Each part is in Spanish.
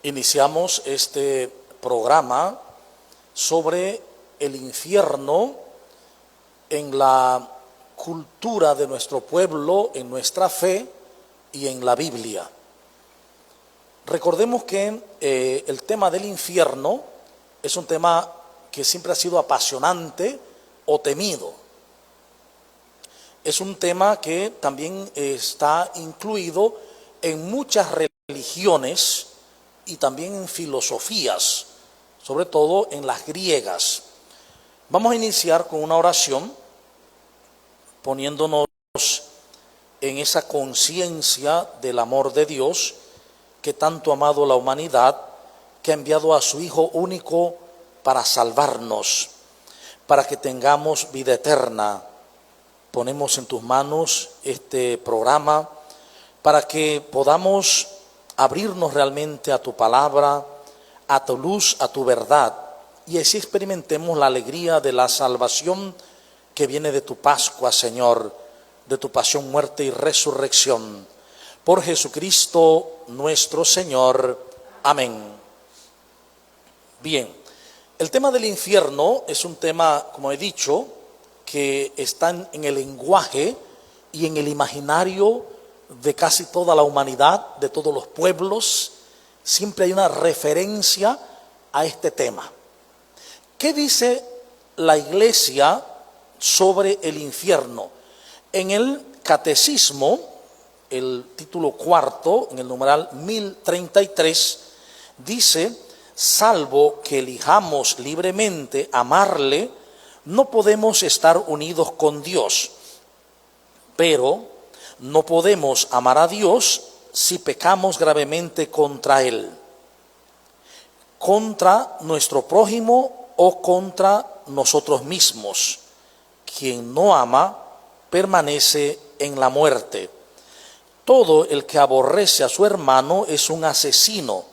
Iniciamos este programa sobre el infierno en la cultura de nuestro pueblo, en nuestra fe y en la Biblia. Recordemos que el tema del infierno es un tema que siempre ha sido apasionante o temido. Es un tema que también está incluido en muchas religiones y también en filosofías, sobre todo en las griegas. Vamos a iniciar con una oración, poniéndonos en esa conciencia del amor de Dios, que tanto ha amado la humanidad, que ha enviado a su Hijo único para salvarnos, para que tengamos vida eterna. Ponemos en tus manos este programa para que podamos abrirnos realmente a tu palabra, a tu luz, a tu verdad, y así experimentemos la alegría de la salvación que viene de tu Pascua, Señor, de tu pasión, muerte y resurrección. Por Jesucristo nuestro Señor. Amén. Bien, el tema del infierno es un tema, como he dicho, que está en el lenguaje y en el imaginario de casi toda la humanidad, de todos los pueblos. Siempre hay una referencia a este tema. ¿Qué dice la Iglesia sobre el infierno? En el Catecismo, el título cuarto, en el numeral 1033, dice: salvo que elijamos libremente amarle, no podemos estar unidos con Dios, pero no podemos amar a Dios si pecamos gravemente contra Él, contra nuestro prójimo o contra nosotros mismos. Quien no ama permanece en la muerte. Todo el que aborrece a su hermano es un asesino.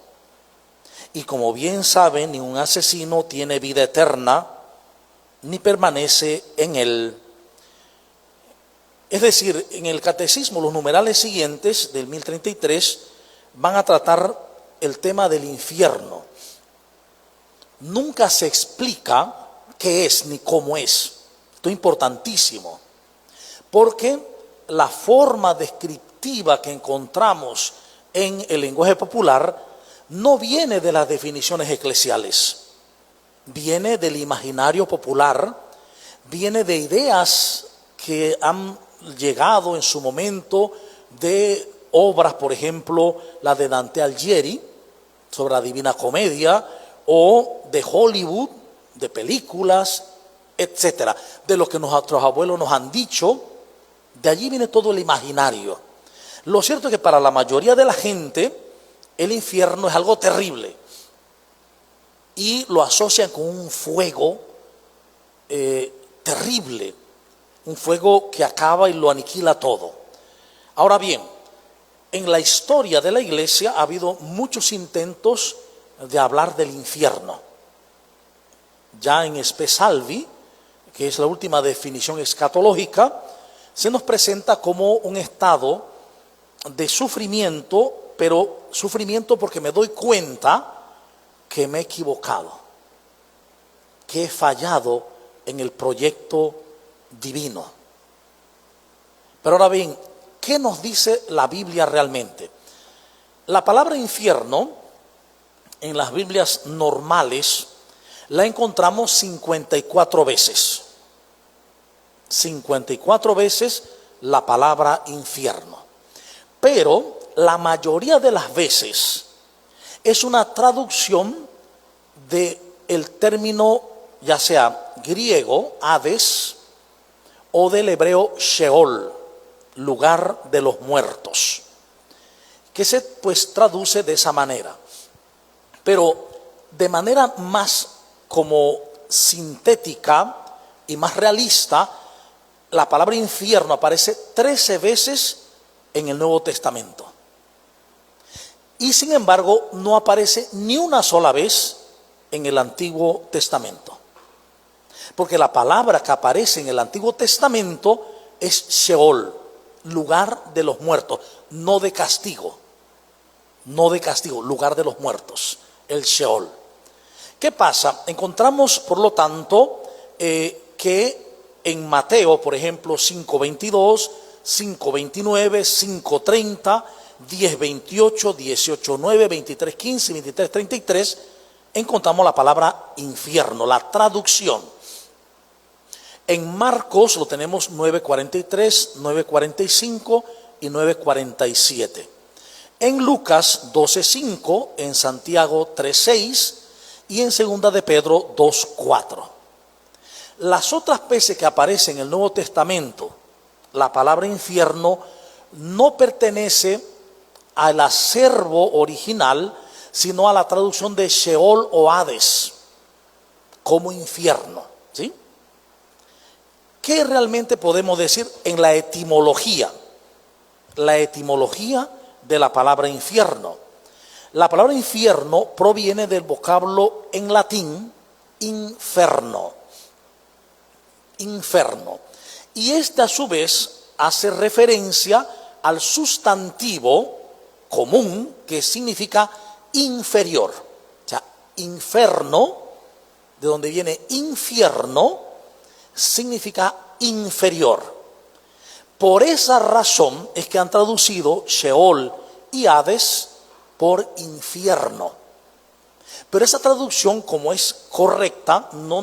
Y como bien saben, ni un asesino tiene vida eterna, ni permanece en él. Es decir, en el catecismo, los numerales siguientes del 1033 van a tratar el tema del infierno. Nunca se explica qué es ni cómo es. Esto es importantísimo, porque la forma descriptiva que encontramos en el lenguaje popular no viene de las definiciones eclesiales, viene del imaginario popular, viene de ideas que han llegado en su momento de obras, por ejemplo, la de Dante Alighieri sobre la Divina Comedia, o de Hollywood, de películas, etcétera, de lo que nuestros abuelos nos han dicho. De allí viene todo el imaginario. Lo cierto es que para la mayoría de la gente el infierno es algo terrible y lo asocian con un fuego terrible, un fuego que acaba y lo aniquila todo. Ahora bien, en la historia de la Iglesia ha habido muchos intentos de hablar del infierno. Ya en Spe Salvi, que es la última definición escatológica, se nos presenta como un estado de sufrimiento, pero sufrimiento porque me doy cuenta que me he equivocado, que he fallado en el proyecto divino. Pero ahora bien, ¿qué nos dice la Biblia realmente? La palabra infierno en las Biblias normales la encontramos 54 veces. 54 veces la palabra infierno. Pero la mayoría de las veces es una traducción del término, ya sea griego, Hades, o del hebreo Sheol, lugar de los muertos, que se traduce de esa manera. Pero de manera más como sintética y más realista, la palabra infierno aparece 13 veces en el Nuevo Testamento. Y sin embargo, no aparece ni una sola vez en el Antiguo Testamento. Porque la palabra que aparece en el Antiguo Testamento es Sheol, lugar de los muertos, no de castigo. no de castigo, lugar de los muertos, el Sheol. ¿Qué pasa? Encontramos, por lo tanto, que en Mateo, por ejemplo, 5:22, 5:29, 5:30, 10:28, 18:9, 23:15, 23:33, encontramos la palabra infierno, la traducción. En Marcos lo tenemos 9:43, 9:45 y 9:47. En Lucas 12:5, en Santiago 3:6 y en Segunda de Pedro 2:4. Las otras veces que aparece en el Nuevo Testamento la palabra infierno no pertenece al acervo original, sino a la traducción de Sheol o Hades, como infierno, ¿sí? ¿Qué realmente podemos decir en la etimología? La etimología de la palabra infierno. La palabra infierno proviene del vocablo en latín inferno. Inferno. Y este a su vez hace referencia al sustantivo común que significa inferior. O sea, inferno, de donde viene infierno, significa inferior. Por esa razón es que han traducido Sheol y Hades por infierno. Pero esa traducción, como es correcta, no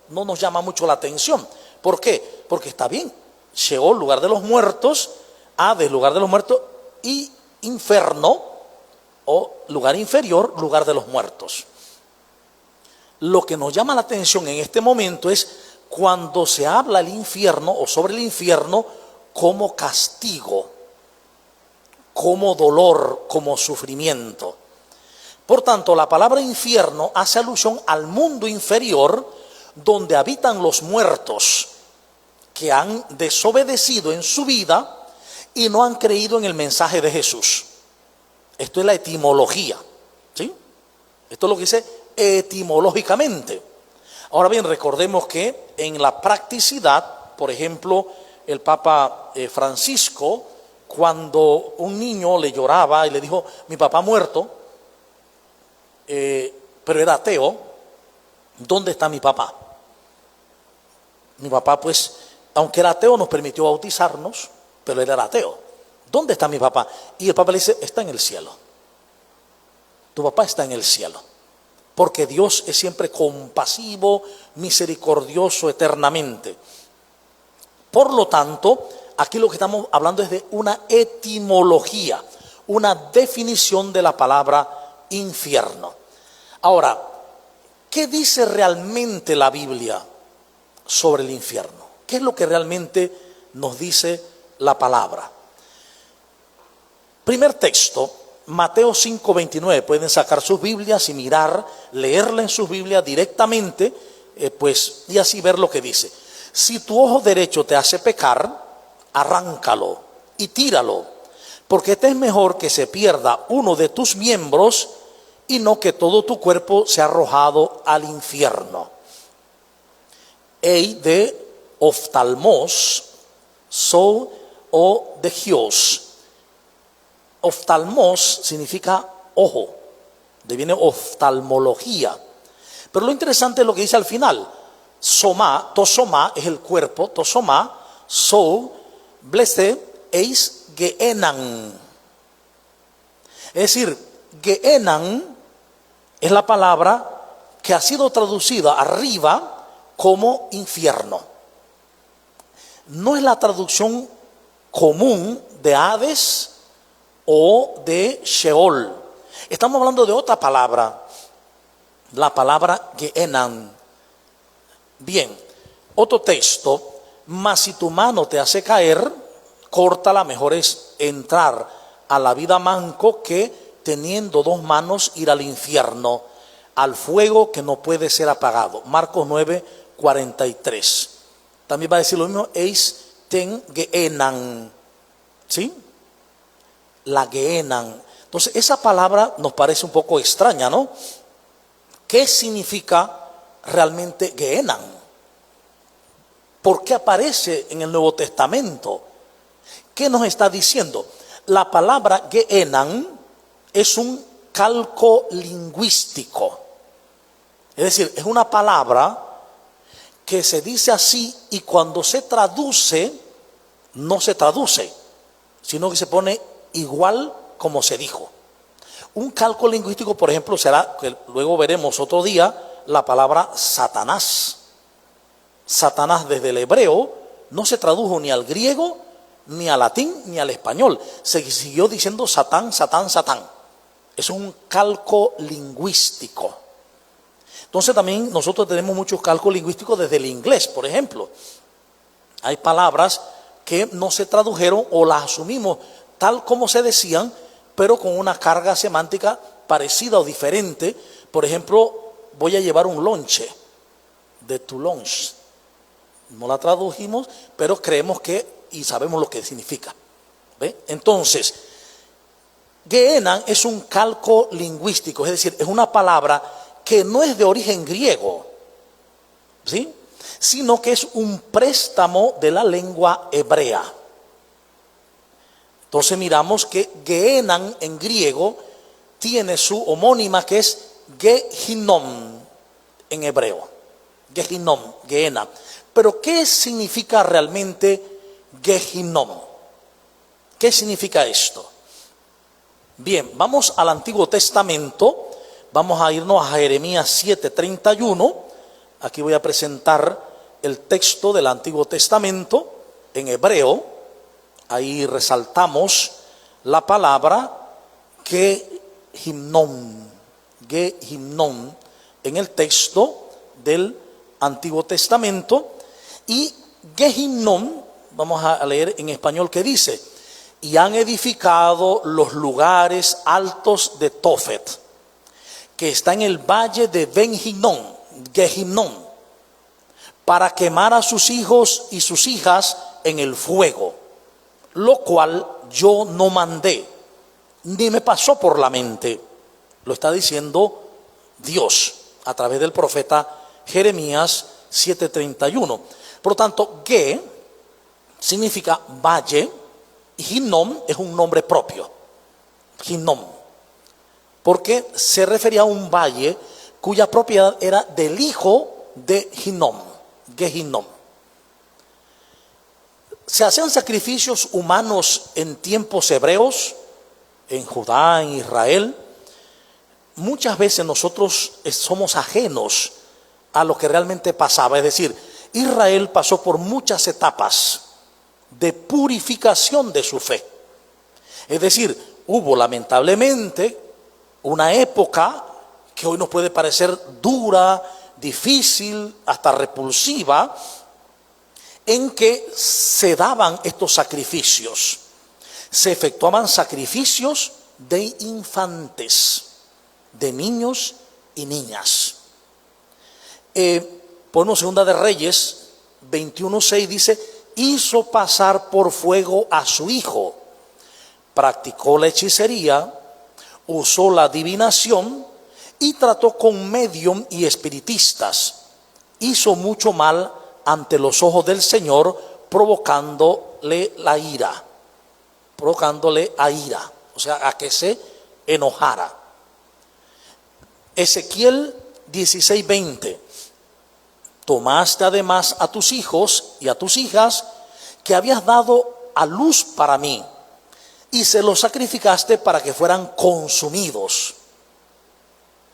nos llama mucho la atención. ¿Por qué? Porque está bien. Sheol, lugar de los muertos, Hades, lugar de los muertos, y inferno, o lugar inferior, lugar de los muertos. Lo que nos llama la atención en este momento es cuando se habla del infierno o sobre el infierno como castigo, como dolor, como sufrimiento. Por tanto, la palabra infierno hace alusión al mundo inferior donde habitan los muertos que han desobedecido en su vida y no han creído en el mensaje de Jesús. Esto es la etimología, ¿sí? Esto es lo que dice etimológicamente. Ahora bien, recordemos que en la practicidad, por ejemplo, el Papa Francisco, cuando un niño le lloraba y le dijo, mi papá ha muerto, pero era ateo, ¿dónde está mi papá? Mi papá, pues, aunque era ateo, nos permitió bautizarnos, pero él era ateo. ¿Dónde está mi papá? Y el Papa le dice, está en el cielo. Tu papá está en el cielo. Porque Dios es siempre compasivo, misericordioso eternamente. Por lo tanto, aquí lo que estamos hablando es de una etimología, una definición de la palabra infierno. Ahora, ¿qué dice realmente la Biblia sobre el infierno? ¿Qué es lo que realmente nos dice la palabra? Primer texto, Mateo 5:29. Pueden sacar sus Biblias y mirar, leerla en sus Biblias directamente, y así ver lo que dice. Si tu ojo derecho te hace pecar, arráncalo y tíralo, porque te es mejor que se pierda uno de tus miembros y no que todo tu cuerpo sea arrojado al infierno. Ei de oftalmos, so o de gios. Oftalmos significa ojo, de viene oftalmología. Pero lo interesante es lo que dice al final. Soma, tosoma es el cuerpo, tosoma, so, blese, eis, geenan. Es decir, geenan es la palabra que ha sido traducida arriba como infierno. No es la traducción común de Hades o de Sheol. Estamos hablando de otra palabra, la palabra Gehenan. Bien, otro texto, mas si tu mano te hace caer, córtala, mejor es entrar a la vida manco que teniendo dos manos ir al infierno, al fuego que no puede ser apagado. Marcos 9:43. También va a decir lo mismo, eis ten Gehenan, ¿sí? La Gehenan. Entonces esa palabra nos parece un poco extraña, ¿no? ¿Qué significa realmente Gehenan? ¿Por qué aparece en el Nuevo Testamento? ¿Qué nos está diciendo? La palabra Gehenan es un calco lingüístico. Es decir, es una palabra que se dice así y cuando se traduce, no se traduce, sino que se pone igual como se dijo. Un calco lingüístico, por ejemplo, será, que luego veremos otro día, la palabra Satanás. Satanás desde el hebreo no se tradujo ni al griego, ni al latín, ni al español. Se siguió diciendo Satán, Satán, Satán. Es un calco lingüístico. Entonces también nosotros tenemos muchos calcos lingüísticos desde el inglés, por ejemplo. Hay palabras que no se tradujeron o las asumimos tal como se decían, pero con una carga semántica parecida o diferente. Por ejemplo, voy a llevar un lonche, de tu lunch. No la tradujimos, pero creemos que y sabemos lo que significa. ¿Ve? Entonces, Gehenna es un calco lingüístico, es decir, es una palabra que no es de origen griego, ¿sí?, sino que es un préstamo de la lengua hebrea. Entonces miramos que Gehenna en griego tiene su homónima que es Gehinnom en hebreo. Gehinnom, Gehenna. Pero ¿qué significa realmente Gehinnom? ¿Qué significa esto? Bien, vamos al Antiguo Testamento, vamos a irnos a Jeremías 7:31. Aquí voy a presentar el texto del Antiguo Testamento en hebreo. Ahí resaltamos la palabra Gehinnom, Gehinnom en el texto del Antiguo Testamento. Y Gehinnom, vamos a leer en español que dice: y han edificado los lugares altos de Tofet, que está en el valle de Ben Hinnom, Gehinnom, para quemar a sus hijos y sus hijas en el fuego, lo cual yo no mandé, ni me pasó por la mente. Lo está diciendo Dios a través del profeta Jeremías 7:31. Por lo tanto, Ge significa valle y Hinnom es un nombre propio. Hinnom, porque se refería a un valle cuya propiedad era del hijo de Hinnom, Gehinnom. Se hacían sacrificios humanos en tiempos hebreos, en Judá, en Israel. Muchas veces nosotros somos ajenos a lo que realmente pasaba. Es decir, Israel pasó por muchas etapas de purificación de su fe. Es decir, hubo lamentablemente una época que hoy nos puede parecer dura, difícil, hasta repulsiva, en que se daban estos sacrificios. Se efectuaban sacrificios de infantes, de niños y niñas. Ponemos Segunda de Reyes 21:6, dice: hizo pasar por fuego a su hijo, practicó la hechicería, usó la adivinación y trató con medium y espiritistas. Hizo mucho mal ante los ojos del Señor, provocándole a ira, o sea, a que se enojara. Ezequiel 16:20: tomaste además a tus hijos y a tus hijas que habías dado a luz para mí, y se los sacrificaste para que fueran consumidos.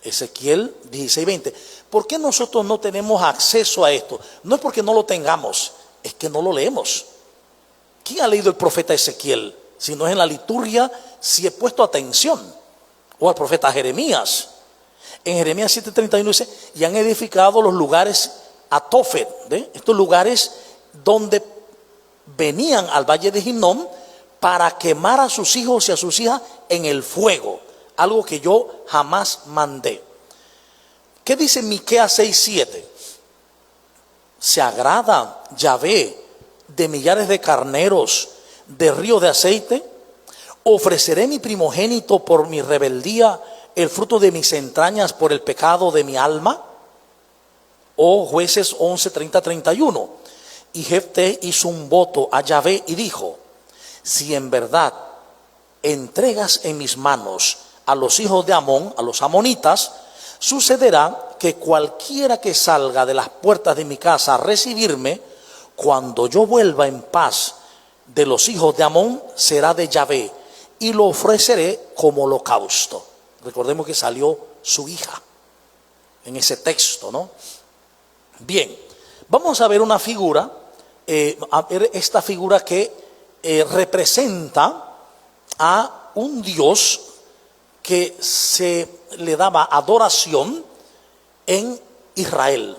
Ezequiel 16:20. ¿Por qué nosotros no tenemos acceso a esto? No es porque no lo tengamos, es que no lo leemos. ¿Quién ha leído el profeta Ezequiel? Si no es en la liturgia, si he puesto atención. O al profeta Jeremías. En Jeremías 7:31 dice: y han edificado los lugares a Tofet, ¿ve? Estos lugares donde venían al valle de Hinnom para quemar a sus hijos y a sus hijas en el fuego, algo que yo jamás mandé. ¿Qué dice Miqueas 6:7? ¿Se agrada Yahvé de millares de carneros, de ríos de aceite? ¿Ofreceré mi primogénito por mi rebeldía, el fruto de mis entrañas por el pecado de mi alma? O Jueces 11:30-31. Y Jefté hizo un voto a Yahvé y dijo: si en verdad entregas en mis manos a los hijos de Amón, a los amonitas, sucederá que cualquiera que salga de las puertas de mi casa a recibirme, cuando yo vuelva en paz de los hijos de Amón, será de Yahvé, y lo ofreceré como holocausto. Recordemos que salió su hija en ese texto, ¿no? Bien, vamos a ver una figura, esta figura que representa a un Dios que se le daba adoración en Israel.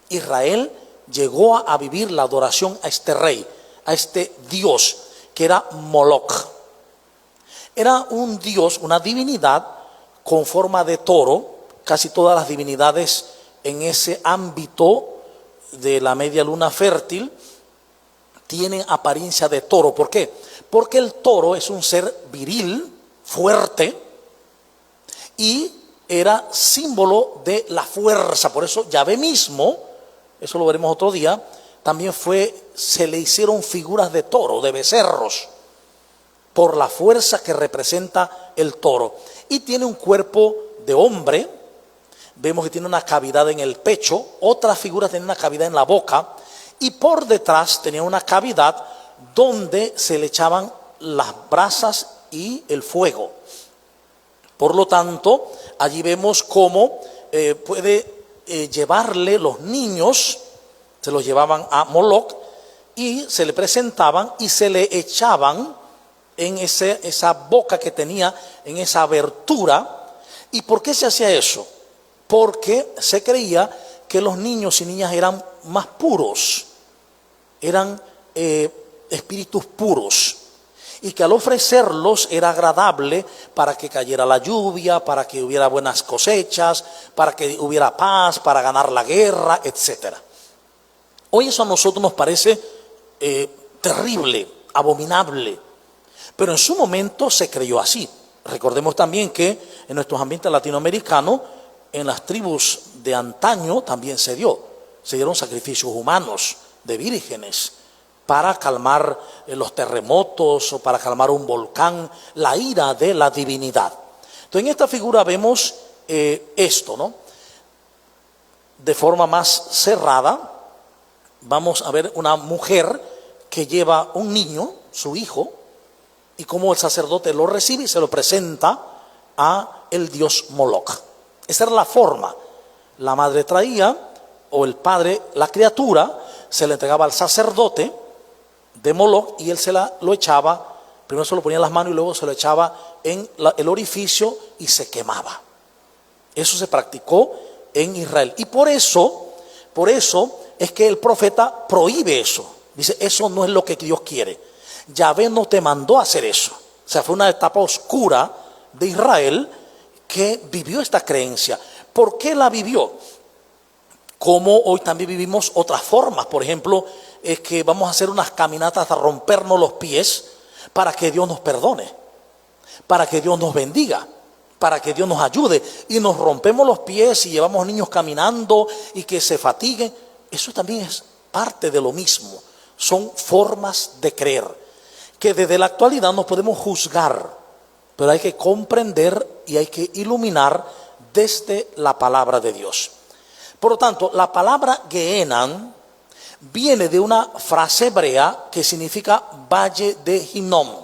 Israel llegó a vivir la adoración a este rey, a este Dios que era Moloch. Era un Dios, una divinidad con forma de toro. Casi todas las divinidades en ese ámbito de la media luna fértil tienen apariencia de toro. ¿Por qué? Porque el toro es un ser viril, fuerte, y era símbolo de la fuerza. Por eso Yahvé mismo, eso lo veremos otro día, también se le hicieron figuras de toro, de becerros, por la fuerza que representa el toro. Y tiene un cuerpo de hombre. Vemos que tiene una cavidad en el pecho, otras figuras tienen una cavidad en la boca, y por detrás tenía una cavidad donde se le echaban las brasas y el fuego. Por lo tanto, allí vemos cómo puede llevarle los niños, se los llevaban a Moloch y se le presentaban y se le echaban en esa boca que tenía, en esa abertura. ¿Y por qué se hacía eso? Porque se creía que los niños y niñas eran más puros, eran espíritus puros, y que al ofrecerlos era agradable para que cayera la lluvia, para que hubiera buenas cosechas, para que hubiera paz, para ganar la guerra, etc. Hoy eso a nosotros nos parece terrible, abominable, pero en su momento se creyó así. Recordemos también que en nuestros ambientes latinoamericanos, en las tribus de antaño también se dieron sacrificios humanos de vírgenes para calmar los terremotos o para calmar un volcán, la ira de la divinidad. Entonces en esta figura vemos esto, ¿no? De forma más cerrada, vamos a ver una mujer que lleva un niño, su hijo, y cómo el sacerdote lo recibe y se lo presenta a el dios Moloch. Esa era la forma. La madre traía, o el padre, la criatura, se le entregaba al sacerdote de Moloch y él lo echaba, primero se lo ponía en las manos y luego se lo echaba en el orificio y se quemaba. Eso se practicó en Israel. Y por eso es que el profeta prohíbe eso. Dice, eso no es lo que Dios quiere. Yahvé no te mandó a hacer eso. O sea, fue una etapa oscura de Israel que vivió esta creencia. ¿Por qué la vivió? Como hoy también vivimos otras formas. Por ejemplo, es que vamos a hacer unas caminatas a rompernos los pies para que Dios nos perdone, para que Dios nos bendiga, para que Dios nos ayude. Y nos rompemos los pies y llevamos niños caminando y que se fatiguen. Eso también es parte de lo mismo. Son formas de creer que desde la actualidad no podemos juzgar, pero hay que comprender y hay que iluminar desde la palabra de Dios. Por lo tanto, la palabra Gehenam viene de una frase hebrea que significa valle de Hinnom.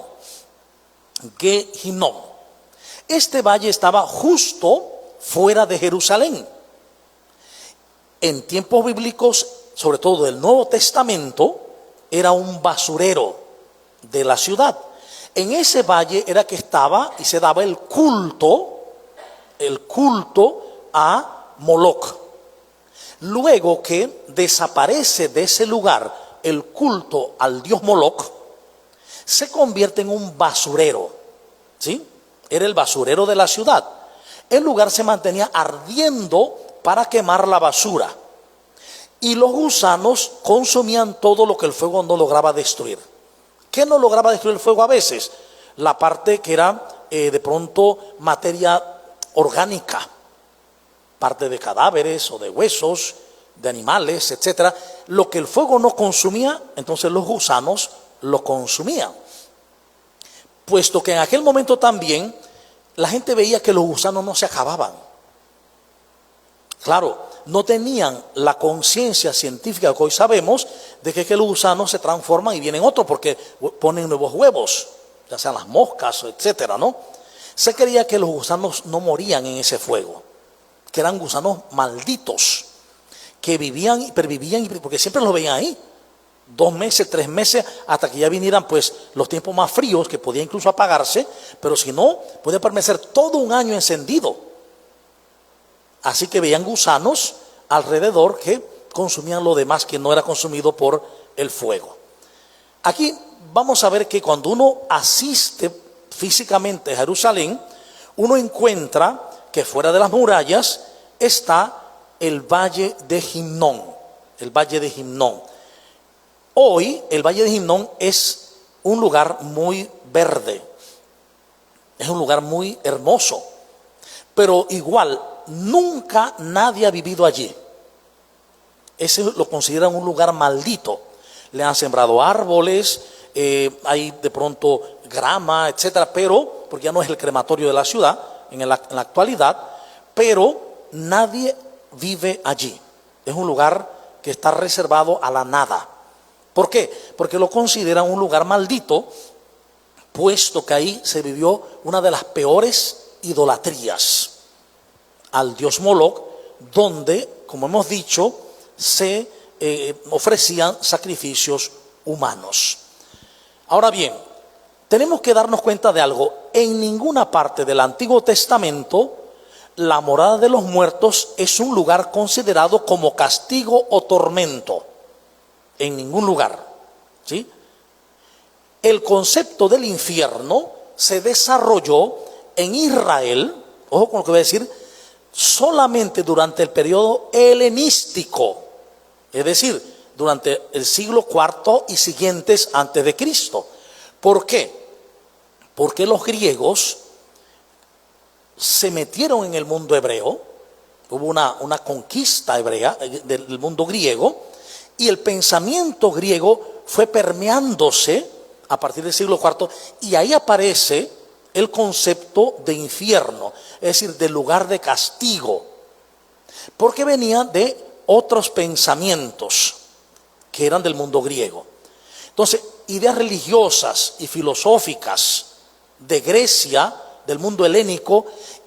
Gehinnom. Este valle estaba justo fuera de Jerusalén. En tiempos bíblicos, sobre todo del Nuevo Testamento, era un basurero de la ciudad. En ese valle era que estaba y se daba el culto a Moloch. Luego que desaparece de ese lugar el culto al dios Moloch, se convierte en un basurero, ¿sí? Era el basurero de la ciudad. El lugar se mantenía ardiendo para quemar la basura. Y los gusanos consumían todo lo que el fuego no lograba destruir. ¿Qué no lograba destruir el fuego a veces? La parte que era de pronto materia orgánica, parte de cadáveres o de huesos, de animales, etcétera. Lo que el fuego no consumía, entonces los gusanos lo consumían. Puesto que en aquel momento también la gente veía que los gusanos no se acababan. Claro, no tenían la conciencia científica que hoy sabemos de que los gusanos se transforman y vienen otros porque ponen nuevos huevos, ya sean las moscas, etcétera, ¿no? Se creía que los gusanos no morían en ese fuego, que eran gusanos malditos, que vivían y pervivían, porque siempre los veían ahí, 2 meses, 3 meses, hasta que ya vinieran pues los tiempos más fríos, que podía incluso apagarse, pero si no, podía permanecer todo un año encendido. Así que veían gusanos alrededor que consumían lo demás que no era consumido por el fuego. Aquí vamos a ver que cuando uno asiste físicamente a Jerusalén, uno encuentra que fuera de las murallas está el valle de Gimnón, el valle de Gimnón. Hoy el valle de Gimnón es un lugar muy verde, es un lugar muy hermoso, pero igual nunca nadie ha vivido allí. Ese lo consideran un lugar maldito. Le han sembrado árboles, hay de pronto grama, etcétera, pero, porque ya no es el crematorio de la ciudad en la actualidad, pero nadie vive allí. Es un lugar que está reservado a la nada. ¿Por qué? Porque lo consideran un lugar maldito, puesto que ahí se vivió una de las peores idolatrías al dios Moloch, donde, como hemos dicho, se ofrecían sacrificios humanos. Ahora bien, tenemos que darnos cuenta de algo. En ninguna parte del Antiguo Testamento la morada de los muertos es un lugar considerado como castigo o tormento. En ningún lugar, ¿sí? El concepto del infierno se desarrolló en Israel, ojo con lo que voy a decir, solamente durante el periodo helenístico, es decir, durante el siglo IV y siguientes antes de Cristo. ¿Por qué? Porque los griegos se metieron en el mundo hebreo, hubo una conquista hebrea del mundo griego, y el pensamiento griego fue permeándose a partir del siglo IV, y ahí aparece el concepto de infierno, es decir, de lugar de castigo, porque venía de otros pensamientos que eran del mundo griego. Entonces, ideas religiosas y filosóficas de Grecia, del mundo helénico,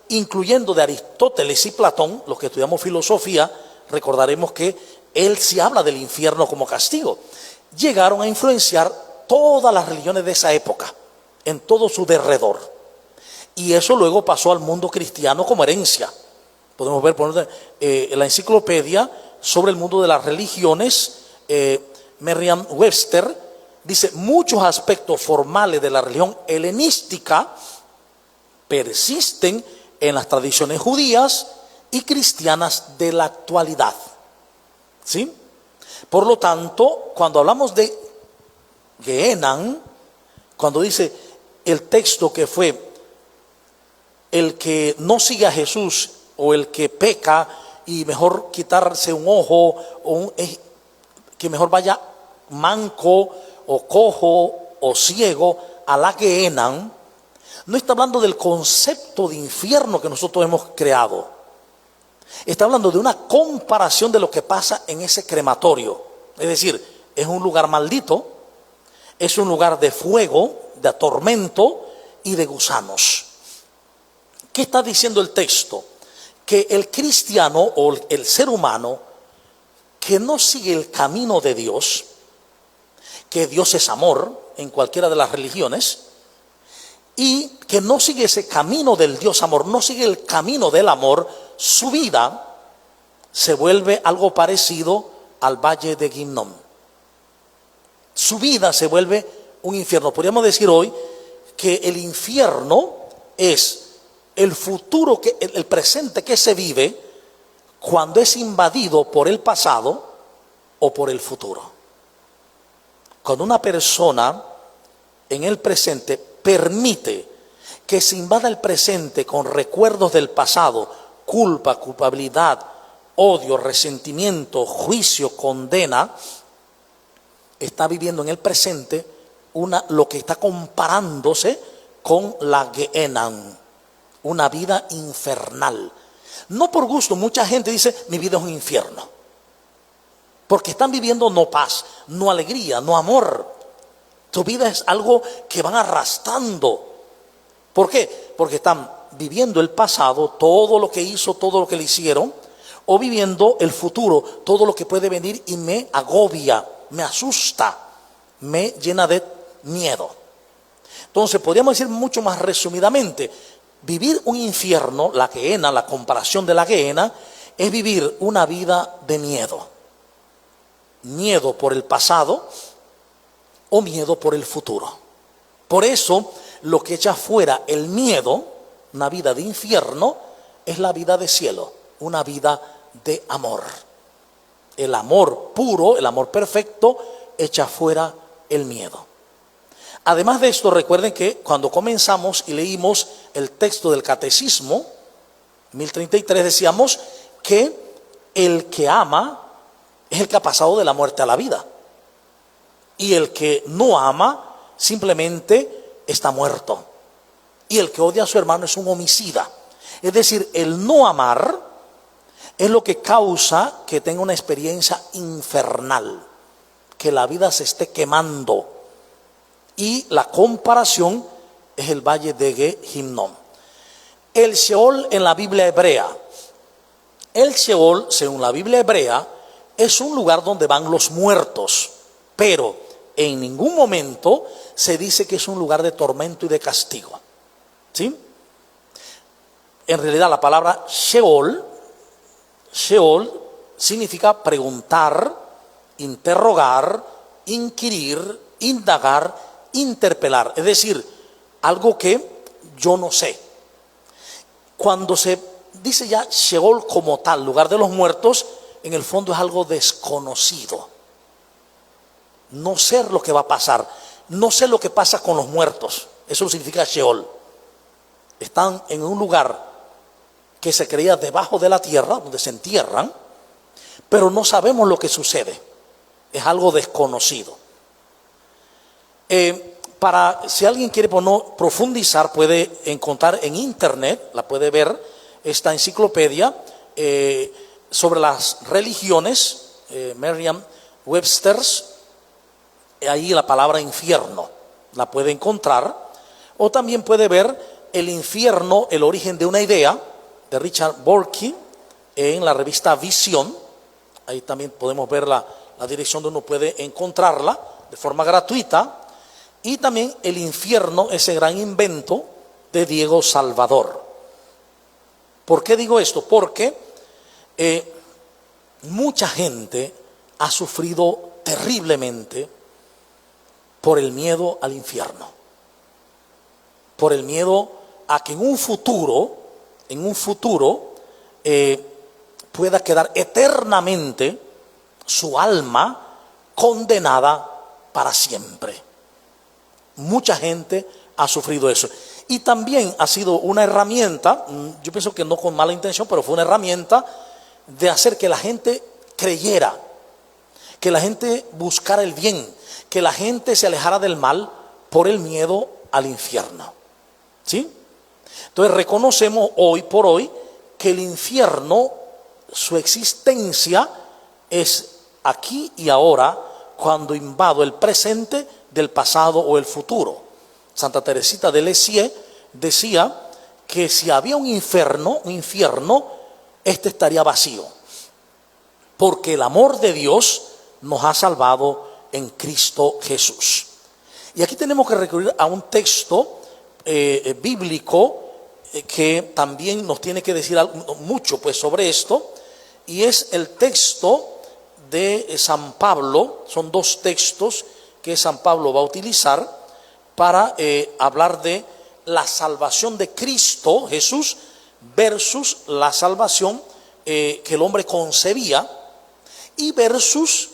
incluyendo de Aristóteles y Platón, los que estudiamos filosofía, recordaremos que él sí habla del infierno como castigo. Llegaron a influenciar todas las religiones de esa época, en todo su derredor. Y eso luego pasó al mundo cristiano como herencia. Podemos ver por en la enciclopedia sobre el mundo de las religiones, Merriam-Webster dice: muchos aspectos formales de la religión helenística persisten en las tradiciones judías y cristianas de la actualidad. ¿Sí? Por lo tanto, cuando hablamos de Gehenna, cuando dice el texto que fue el que no sigue a Jesús o el que peca y mejor quitarse un ojo, o que mejor vaya manco o cojo o ciego a la Gehenna, no está hablando del concepto de infierno que nosotros hemos creado. Está hablando de una comparación de lo que pasa en ese crematorio. Es decir, es un lugar maldito, es un lugar de fuego, de tormento y de gusanos. ¿Qué está diciendo el texto? Que el cristiano o el ser humano que no sigue el camino de Dios, que Dios es amor en cualquiera de las religiones, y que no sigue ese camino del Dios amor, no sigue el camino del amor, su vida se vuelve algo parecido al valle de Gimnón. Su vida se vuelve un infierno. Podríamos decir hoy que el infierno es el futuro, el presente que se vive cuando es invadido por el pasado o por el futuro. Cuando una persona en el presente permite que se invada el presente con recuerdos del pasado, culpa, culpabilidad, odio, resentimiento, juicio, condena, está viviendo en el presente lo que está comparándose con la Gehenna, una vida infernal. No por gusto, mucha gente dice, mi vida es un infierno. Porque están viviendo no paz, no alegría, no amor. Tu vida es algo que van arrastrando. ¿Por qué? Porque están viviendo el pasado, todo lo que hizo, todo lo que le hicieron, o viviendo el futuro, todo lo que puede venir y me agobia, me asusta, me llena de miedo. Entonces podríamos decir mucho más resumidamente, vivir un infierno, la gehenna, la comparación de la gehenna, es vivir una vida de miedo. Miedo por el pasado o miedo por el futuro. Por eso, lo que echa fuera el miedo, una vida de infierno, es la vida de cielo, una vida de amor. El amor puro, el amor perfecto, echa fuera el miedo. Además de esto, recuerden que cuando comenzamos y leímos el texto del Catecismo, 1033, decíamos que el que ama es el que ha pasado de la muerte a la vida. Y el que no ama simplemente está muerto. Y el que odia a su hermano es un homicida. Es decir, el no amar es lo que causa que tenga una experiencia infernal, que la vida se esté quemando. Y la comparación es el valle de Gehinnom. El Sheol en la Biblia hebrea. El Sheol, según la Biblia hebrea, es un lugar donde van los muertos, pero en ningún momento se dice que es un lugar de tormento y de castigo. ¿Sí? En realidad la palabra Sheol significa preguntar, interrogar, inquirir, indagar, interpelar. Es decir, algo que yo no sé. Cuando se dice ya Sheol como tal, lugar de los muertos, en el fondo es algo desconocido. No sé lo que va a pasar. No sé lo que pasa con los muertos. Eso significa Sheol. Están en un lugar que se creía debajo de la tierra, donde se entierran, pero no sabemos lo que sucede. Es algo desconocido. Si alguien quiere profundizar, puede encontrar en internet, la puede ver, esta enciclopedia sobre las religiones, Merriam-Webster's, ahí la palabra infierno la puede encontrar, o también puede ver El infierno, el origen de una idea, de Richard Borky, en la revista Visión. Ahí también podemos ver la dirección donde uno puede encontrarla de forma gratuita. Y también El infierno, ese gran invento de Diego Salvador. ¿Por qué digo esto? Porque mucha gente ha sufrido terriblemente por el miedo al infierno, por el miedo a que en un futuro pueda quedar eternamente su alma condenada para siempre. Mucha gente ha sufrido eso. Y también ha sido una herramienta, yo pienso que no con mala intención, pero fue una herramienta de hacer que la gente creyera, que la gente buscara el bien, que la gente se alejara del mal por el miedo al infierno. ¿Sí? Entonces reconocemos hoy por hoy que el infierno, su existencia es aquí y ahora, cuando invado el presente del pasado o el futuro. Santa Teresita de Lisieux decía que si había un infierno, este estaría vacío, porque el amor de Dios nos ha salvado en Cristo Jesús. Y aquí tenemos que recurrir a un texto bíblico que también nos tiene que decir mucho pues sobre esto, y es el texto de San Pablo. Son dos textos que San Pablo va a utilizar para hablar de la salvación de Cristo Jesús versus la salvación que el hombre concebía y versus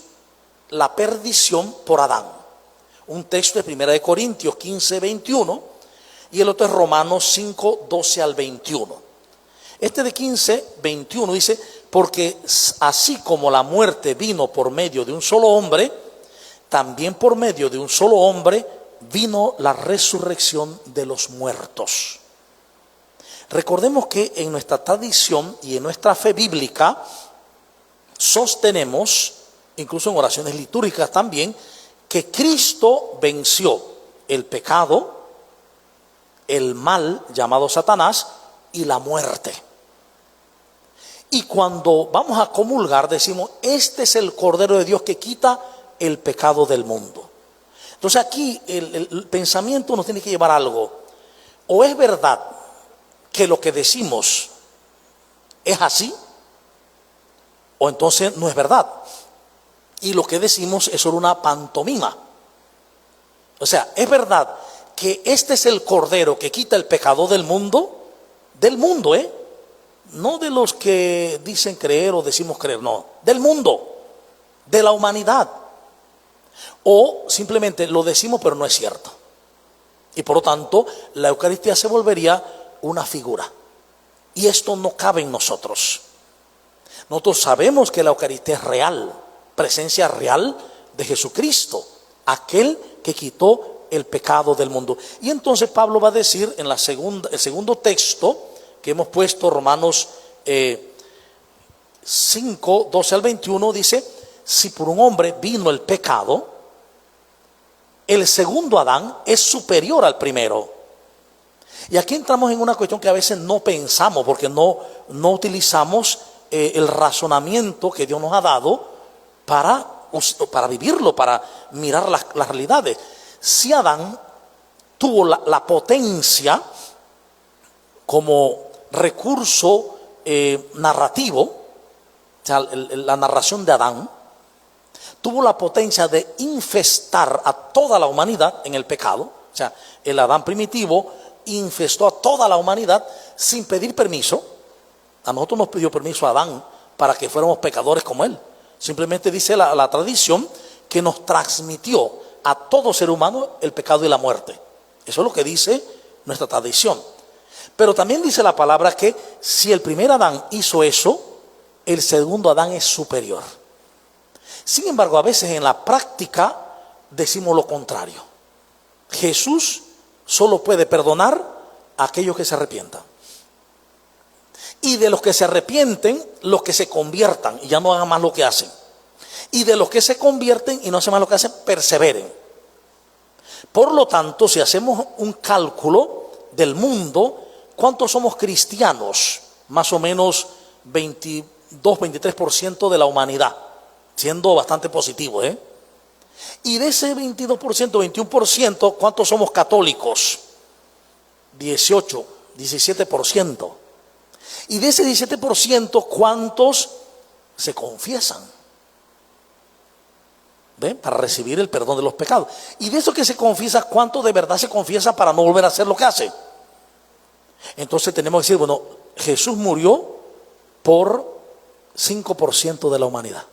la perdición por Adán. Un texto de 1 Corintios 15, 21 y el otro es Romanos 5, 12 al 21. Este de 15, 21 dice: porque así como la muerte vino por medio de un solo hombre, también por medio de un solo hombre vino la resurrección de los muertos. Recordemos que en nuestra tradición y en nuestra fe bíblica sostenemos, incluso en oraciones litúrgicas también, que Cristo venció el pecado, el mal llamado Satanás y la muerte. Y cuando vamos a comulgar decimos, este es el Cordero de Dios que quita el pecado del mundo. Entonces aquí el pensamiento nos tiene que llevar a algo. O es verdad que lo que decimos es así, o entonces no es verdad. Y lo que decimos es solo una pantomima. O sea, es verdad que este es el Cordero que quita el pecado del mundo, no de los que dicen creer o decimos creer, no, del mundo, de la humanidad. O simplemente lo decimos pero no es cierto. Y por lo tanto, la Eucaristía se volvería una figura. Y esto no cabe en nosotros. Nosotros sabemos que la Eucaristía es real, presencia real de Jesucristo, aquel que quitó el pecado del mundo. Y entonces Pablo va a decir en el segundo texto que hemos puesto, Romanos 5, 12 al 21, dice: si por un hombre vino el pecado, el segundo Adán es superior al primero. Y aquí entramos en una cuestión que a veces no pensamos, porque no utilizamos el razonamiento que Dios nos ha dado para vivirlo, para mirar las realidades. Si Adán tuvo la potencia como recurso narrativo, o sea, la narración de Adán, tuvo la potencia de infestar a toda la humanidad en el pecado. O sea, el Adán primitivo infestó a toda la humanidad sin pedir permiso. A nosotros nos pidió permiso a Adán para que fuéramos pecadores como él. Simplemente dice la tradición que nos transmitió a todo ser humano el pecado y la muerte. Eso es lo que dice nuestra tradición. Pero también dice la palabra que si el primer Adán hizo eso, el segundo Adán es superior. Sin embargo, a veces en la práctica decimos lo contrario. Jesús solo puede perdonar a aquellos que se arrepientan. Y de los que se arrepienten, los que se conviertan y ya no hagan más lo que hacen. Y de los que se convierten y no hacen más lo que hacen, perseveren. Por lo tanto, si hacemos un cálculo del mundo, ¿cuántos somos cristianos? Más o menos 22-23% de la humanidad, siendo bastante positivo, Y de ese 22%, 21%, ¿cuántos somos católicos? 17%. Y de ese 17%, ¿cuántos se confiesan? ¿Ven? Para recibir el perdón de los pecados. Y de eso que se confiesa, ¿cuánto de verdad se confiesa para no volver a hacer lo que hace? Entonces tenemos que decir, bueno, Jesús murió por 5% de la humanidad.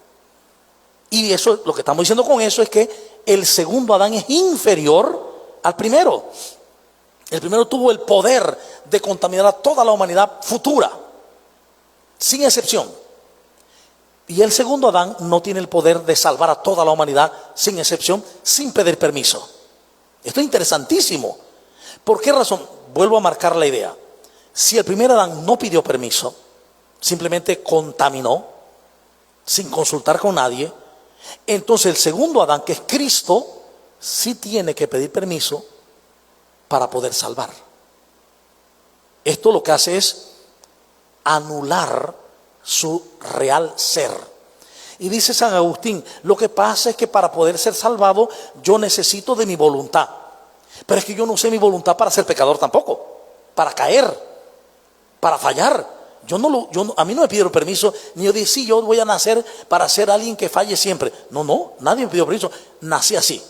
Y eso, lo que estamos diciendo con eso es que el segundo Adán es inferior al primero. El primero tuvo el poder de contaminar a toda la humanidad futura, sin excepción. Y el segundo Adán no tiene el poder de salvar a toda la humanidad, sin excepción, sin pedir permiso. Esto es interesantísimo. ¿Por qué razón? Vuelvo a marcar la idea. Si el primer Adán no pidió permiso, simplemente contaminó, sin consultar con nadie, entonces el segundo Adán, que es Cristo, sí tiene que pedir permiso para poder salvar. Esto lo que hace es anular su real ser. Y dice San Agustín, lo que pasa es que para poder ser salvado yo necesito de mi voluntad. Pero es que yo no usé mi voluntad para ser pecador tampoco, para caer, para fallar. A mí no me pidieron permiso, ni yo dije, sí, yo voy a nacer para ser alguien que falle siempre. No, nadie me pidió permiso, nací así.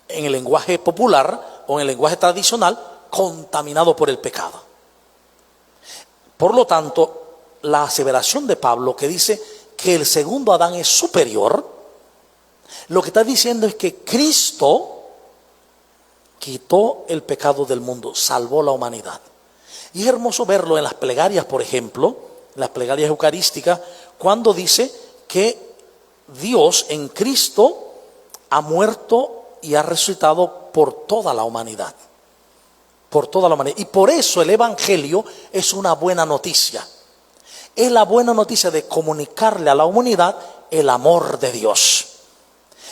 En el lenguaje popular o en el lenguaje tradicional, contaminado por el pecado. Por lo tanto, la aseveración de Pablo que dice que el segundo Adán es superior, lo que está diciendo es que Cristo quitó el pecado del mundo, salvó la humanidad. Y es hermoso verlo en las plegarias, por ejemplo, en las plegarias eucarísticas, cuando dice que Dios en Cristo ha muerto y ha resucitado por toda la humanidad. por toda la humanidad. Y por eso el Evangelio es una buena noticia. Es la buena noticia de comunicarle a la humanidad el amor de Dios.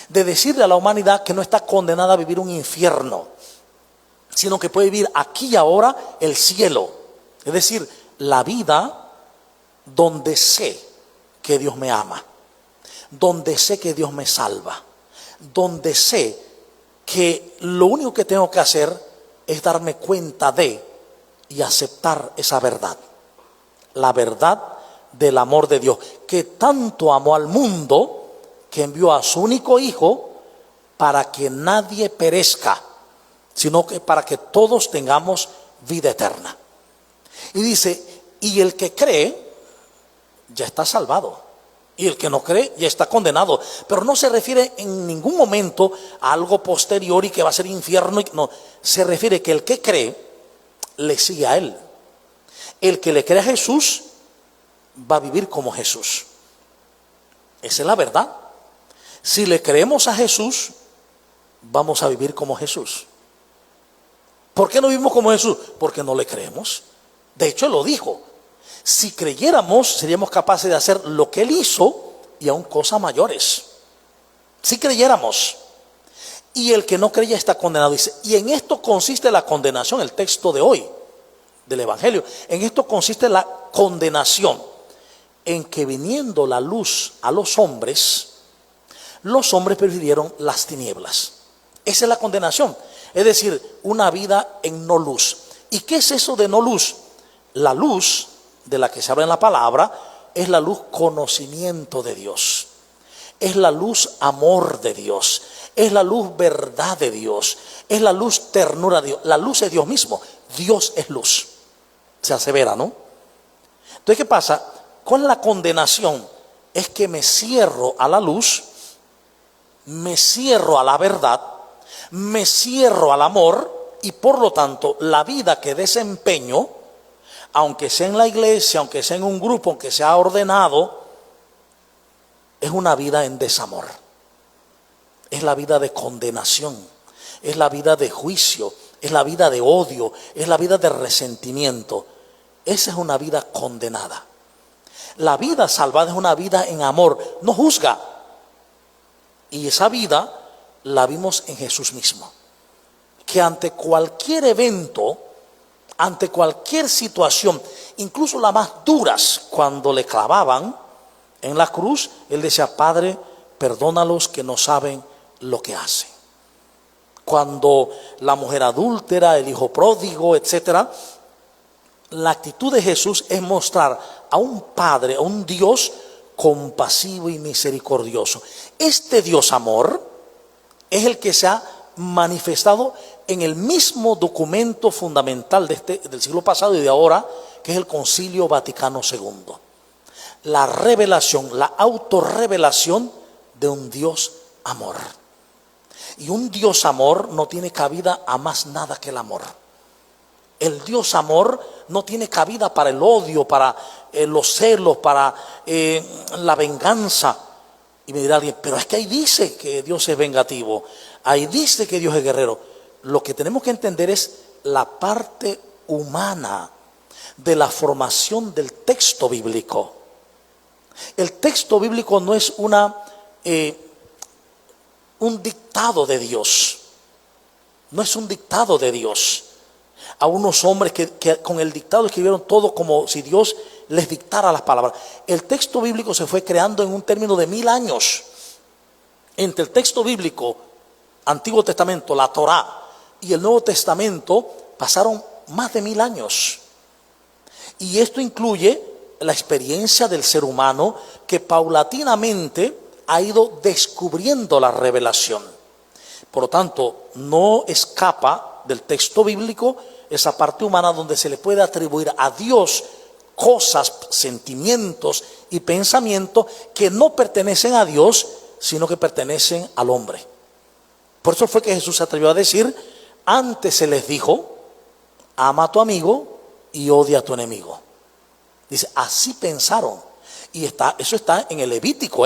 De decirle a la humanidad que no está condenada a vivir un infierno, sino que puede vivir aquí y ahora el cielo. Es decir, la vida donde sé que Dios me ama, donde sé que Dios me salva, donde sé que lo único que tengo que hacer es darme cuenta de y aceptar esa verdad. La verdad del amor de Dios, que tanto amó al mundo que envió a su único hijo para que nadie perezca, sino que para que todos tengamos vida eterna. Y dice, y el que cree ya está salvado, y el que no cree ya está condenado. Pero no se refiere en ningún momento a algo posterior y que va a ser infierno. No, se refiere que el que cree le sigue a él. El que le cree a Jesús va a vivir como Jesús. Esa es la verdad. Si le creemos a Jesús, vamos a vivir como Jesús. ¿Por qué no vivimos como Jesús? Porque no le creemos. De hecho, Él lo dijo. Si creyéramos, seríamos capaces de hacer lo que Él hizo y aún cosas mayores. Si creyéramos. Y el que no cree ya está condenado. Dice, y en esto consiste la condenación, el texto de hoy del Evangelio. En esto consiste la condenación, en que viniendo la luz a los hombres prefirieron las tinieblas. Esa es la condenación. Es decir, una vida en no luz. ¿Y qué es eso de no luz? La luz de la que se habla en la palabra es la luz conocimiento de Dios. Es la luz amor de Dios. Es la luz verdad de Dios. Es la luz ternura de Dios. La luz es Dios mismo. Dios es luz. Se asevera, ¿no? Entonces, ¿qué pasa? Con la condenación es que me cierro a la luz, me cierro a la verdad, me cierro al amor, y por lo tanto la vida que desempeño, aunque sea en la iglesia, aunque sea en un grupo, aunque sea ordenado, es una vida en desamor. Es la vida de condenación, es la vida de juicio, es la vida de odio, es la vida de resentimiento. Esa es una vida condenada. La vida salvada es una vida en amor, no juzga. Y esa vida la vimos en Jesús mismo, que ante cualquier evento, ante cualquier situación, incluso las más duras, cuando le clavaban en la cruz, Él decía, Padre, perdónalos que no saben lo que hacen. Cuando la mujer adúltera, el hijo pródigo, etcétera, la actitud de Jesús es mostrar a un Padre, a un Dios compasivo y misericordioso. Este Dios amor es el que se ha manifestado en el mismo documento fundamental del siglo pasado y de ahora, que es el Concilio Vaticano II. La revelación, la autorrevelación de un Dios amor. Y un Dios amor no tiene cabida a más nada que el amor. El Dios amor no tiene cabida para el odio, para los celos, para la venganza. Y me dirá alguien, pero es que ahí dice que Dios es vengativo, ahí dice que Dios es guerrero. Lo que tenemos que entender es la parte humana de la formación del texto bíblico. El texto bíblico no es un dictado de Dios. No es un dictado de Dios. A unos hombres que con el dictado escribieron todo como si Dios les dictara las palabras. El texto bíblico se fue creando en un término de 1000 años. Entre el texto bíblico, Antiguo Testamento, la Torá, y el Nuevo Testamento pasaron más de 1000 años. Y esto incluye la experiencia del ser humano que paulatinamente ha ido descubriendo la revelación. Por lo tanto, no escapa del texto bíblico esa parte humana donde se le puede atribuir a Dios cosas, sentimientos y pensamientos que no pertenecen a Dios, sino que pertenecen al hombre. Por eso fue que Jesús se atrevió a decir, antes se les dijo, ama a tu amigo y odia a tu enemigo. Dice, así pensaron. Y eso está en el Levítico,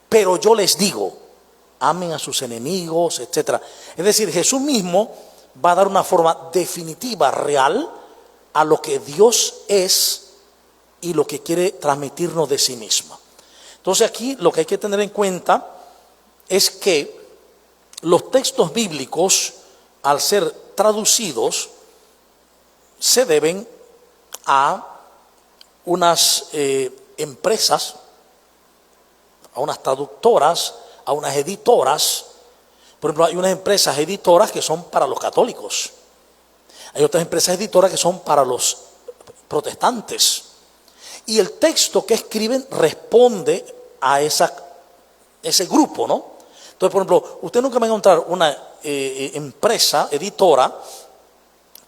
Pero yo les digo, amen a sus enemigos, etcétera. Es decir, Jesús mismo va a dar una forma definitiva, real, a lo que Dios es y lo que quiere transmitirnos de sí mismo. Entonces aquí lo que hay que tener en cuenta es que los textos bíblicos, al ser traducidos, se deben a unas empresas, a unas traductoras, a unas editoras. Por ejemplo, hay unas empresas editoras que son para los católicos. Hay otras empresas editoras que son para los protestantes. Y el texto que escriben responde a ese grupo, ¿no? Entonces, por ejemplo, usted nunca va a encontrar una empresa editora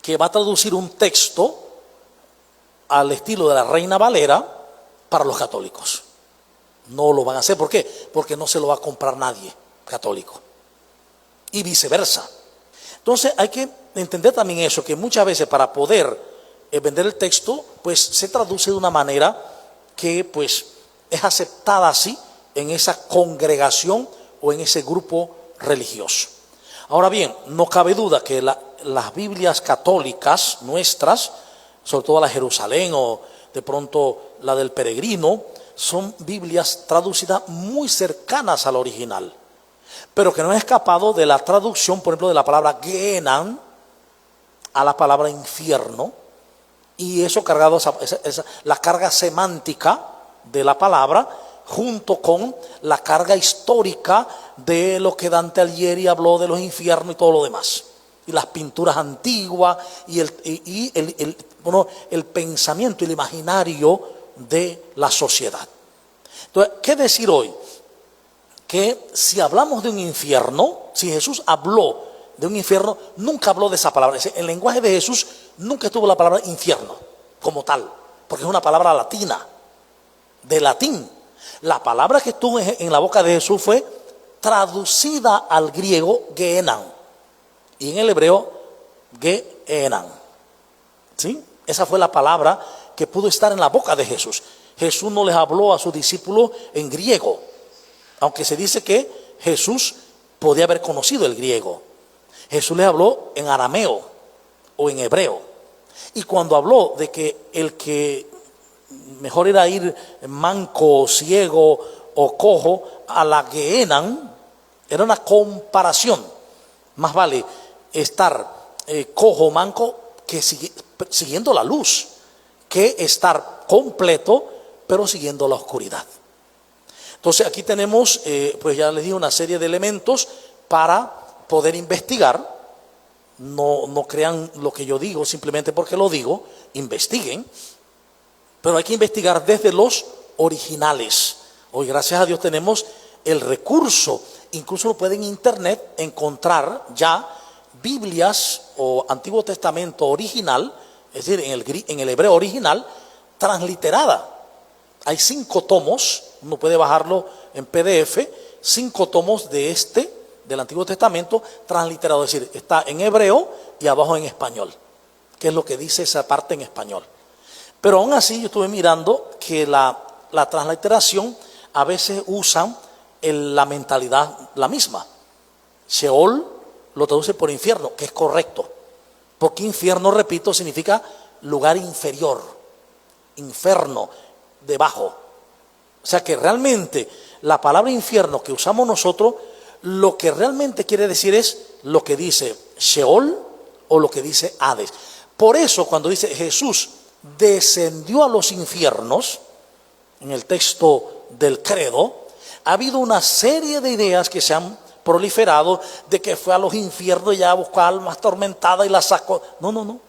que va a traducir un texto al estilo de la Reina Valera para los católicos. No lo van a hacer. ¿Por qué? Porque no se lo va a comprar nadie católico. Y viceversa. Entonces hay que entender también eso, que muchas veces para poder vender el texto, pues se traduce de una manera que pues es aceptada así en esa congregación o en ese grupo religioso. Ahora bien, no cabe duda que las Biblias católicas nuestras, sobre todo la Jerusalén o de pronto la del Peregrino, son Biblias traducidas muy cercanas al original, pero que no han escapado de la traducción, por ejemplo, de la palabra Gehenna a la palabra infierno, y eso cargado, la carga semántica de la palabra, junto con la carga histórica de lo que Dante Alighieri habló de los infiernos y todo lo demás, y las pinturas antiguas y el pensamiento y el imaginario de la sociedad. Entonces, ¿qué decir hoy? Que si hablamos de un infierno, si Jesús habló de un infierno, nunca habló de esa palabra. El lenguaje de Jesús nunca estuvo la palabra infierno como tal, porque es una palabra latina, de latín. La palabra que estuvo en la boca de Jesús fue traducida al griego Gehenna y en el hebreo Gehenna. ¿Sí? Esa fue la palabra que pudo estar en la boca de Jesús. Jesús no les habló a sus discípulos en griego, aunque se dice que Jesús podía haber conocido el griego. Jesús les habló en arameo o en hebreo. Y cuando habló de que el que mejor era ir manco, ciego o cojo a la Gehenna, era una comparación. Más vale estar cojo o manco que siguiendo la luz, que estar completo pero siguiendo la oscuridad. Entonces aquí tenemos, pues ya les di una serie de elementos para poder investigar. No crean lo que yo digo simplemente porque lo digo, investiguen, pero hay que investigar desde los originales. Hoy gracias a Dios tenemos el recurso, incluso lo pueden en internet encontrar ya Biblias o Antiguo Testamento original, es decir, en el hebreo original, transliterada. Hay 5 tomos, uno puede bajarlo en PDF, 5 tomos del Antiguo Testamento transliterado, es decir, está en hebreo y abajo en español, que es lo que dice esa parte en español. Pero aún así yo estuve mirando que la transliteración a veces usan la mentalidad la misma. Sheol lo traduce por infierno, que es correcto, porque infierno, repito, significa lugar inferior, inferno, debajo. O sea que realmente la palabra infierno que usamos nosotros, lo que realmente quiere decir es lo que dice Sheol o lo que dice Hades. Por eso cuando dice Jesús descendió a los infiernos, en el texto del credo, ha habido una serie de ideas que se han proliferado de que fue a los infiernos y ya buscó almas atormentadas y las sacó. No.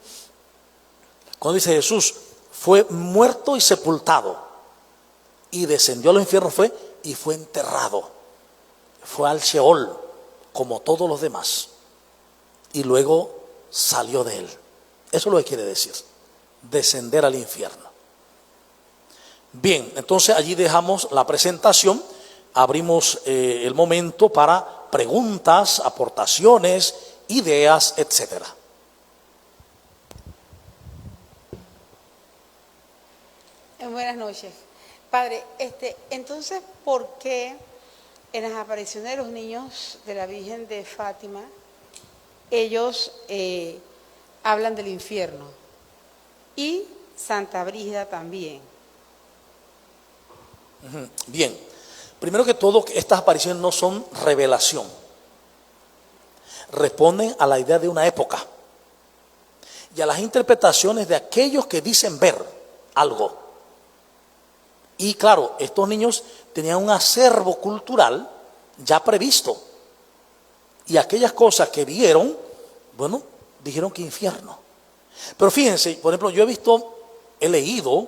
Cuando dice Jesús fue muerto y sepultado y descendió a los infiernos y fue enterrado. Fue al Sheol como todos los demás y luego salió de él. Eso es lo que quiere decir, descender al infierno. Bien, entonces allí dejamos la presentación, abrimos el momento para preguntas, aportaciones, ideas, etcétera. Buenas noches. Padre, entonces, ¿por qué en las apariciones de los niños de la Virgen de Fátima ellos hablan del infierno. Y Santa Brígida también. Bien, primero que todo, estas apariciones no son revelación. Responden a la idea de una época y a las interpretaciones de aquellos que dicen ver algo. Y claro, estos niños tenían un acervo cultural ya previsto. Y aquellas cosas que vieron, bueno, dijeron que infierno. Pero fíjense, por ejemplo, yo he leído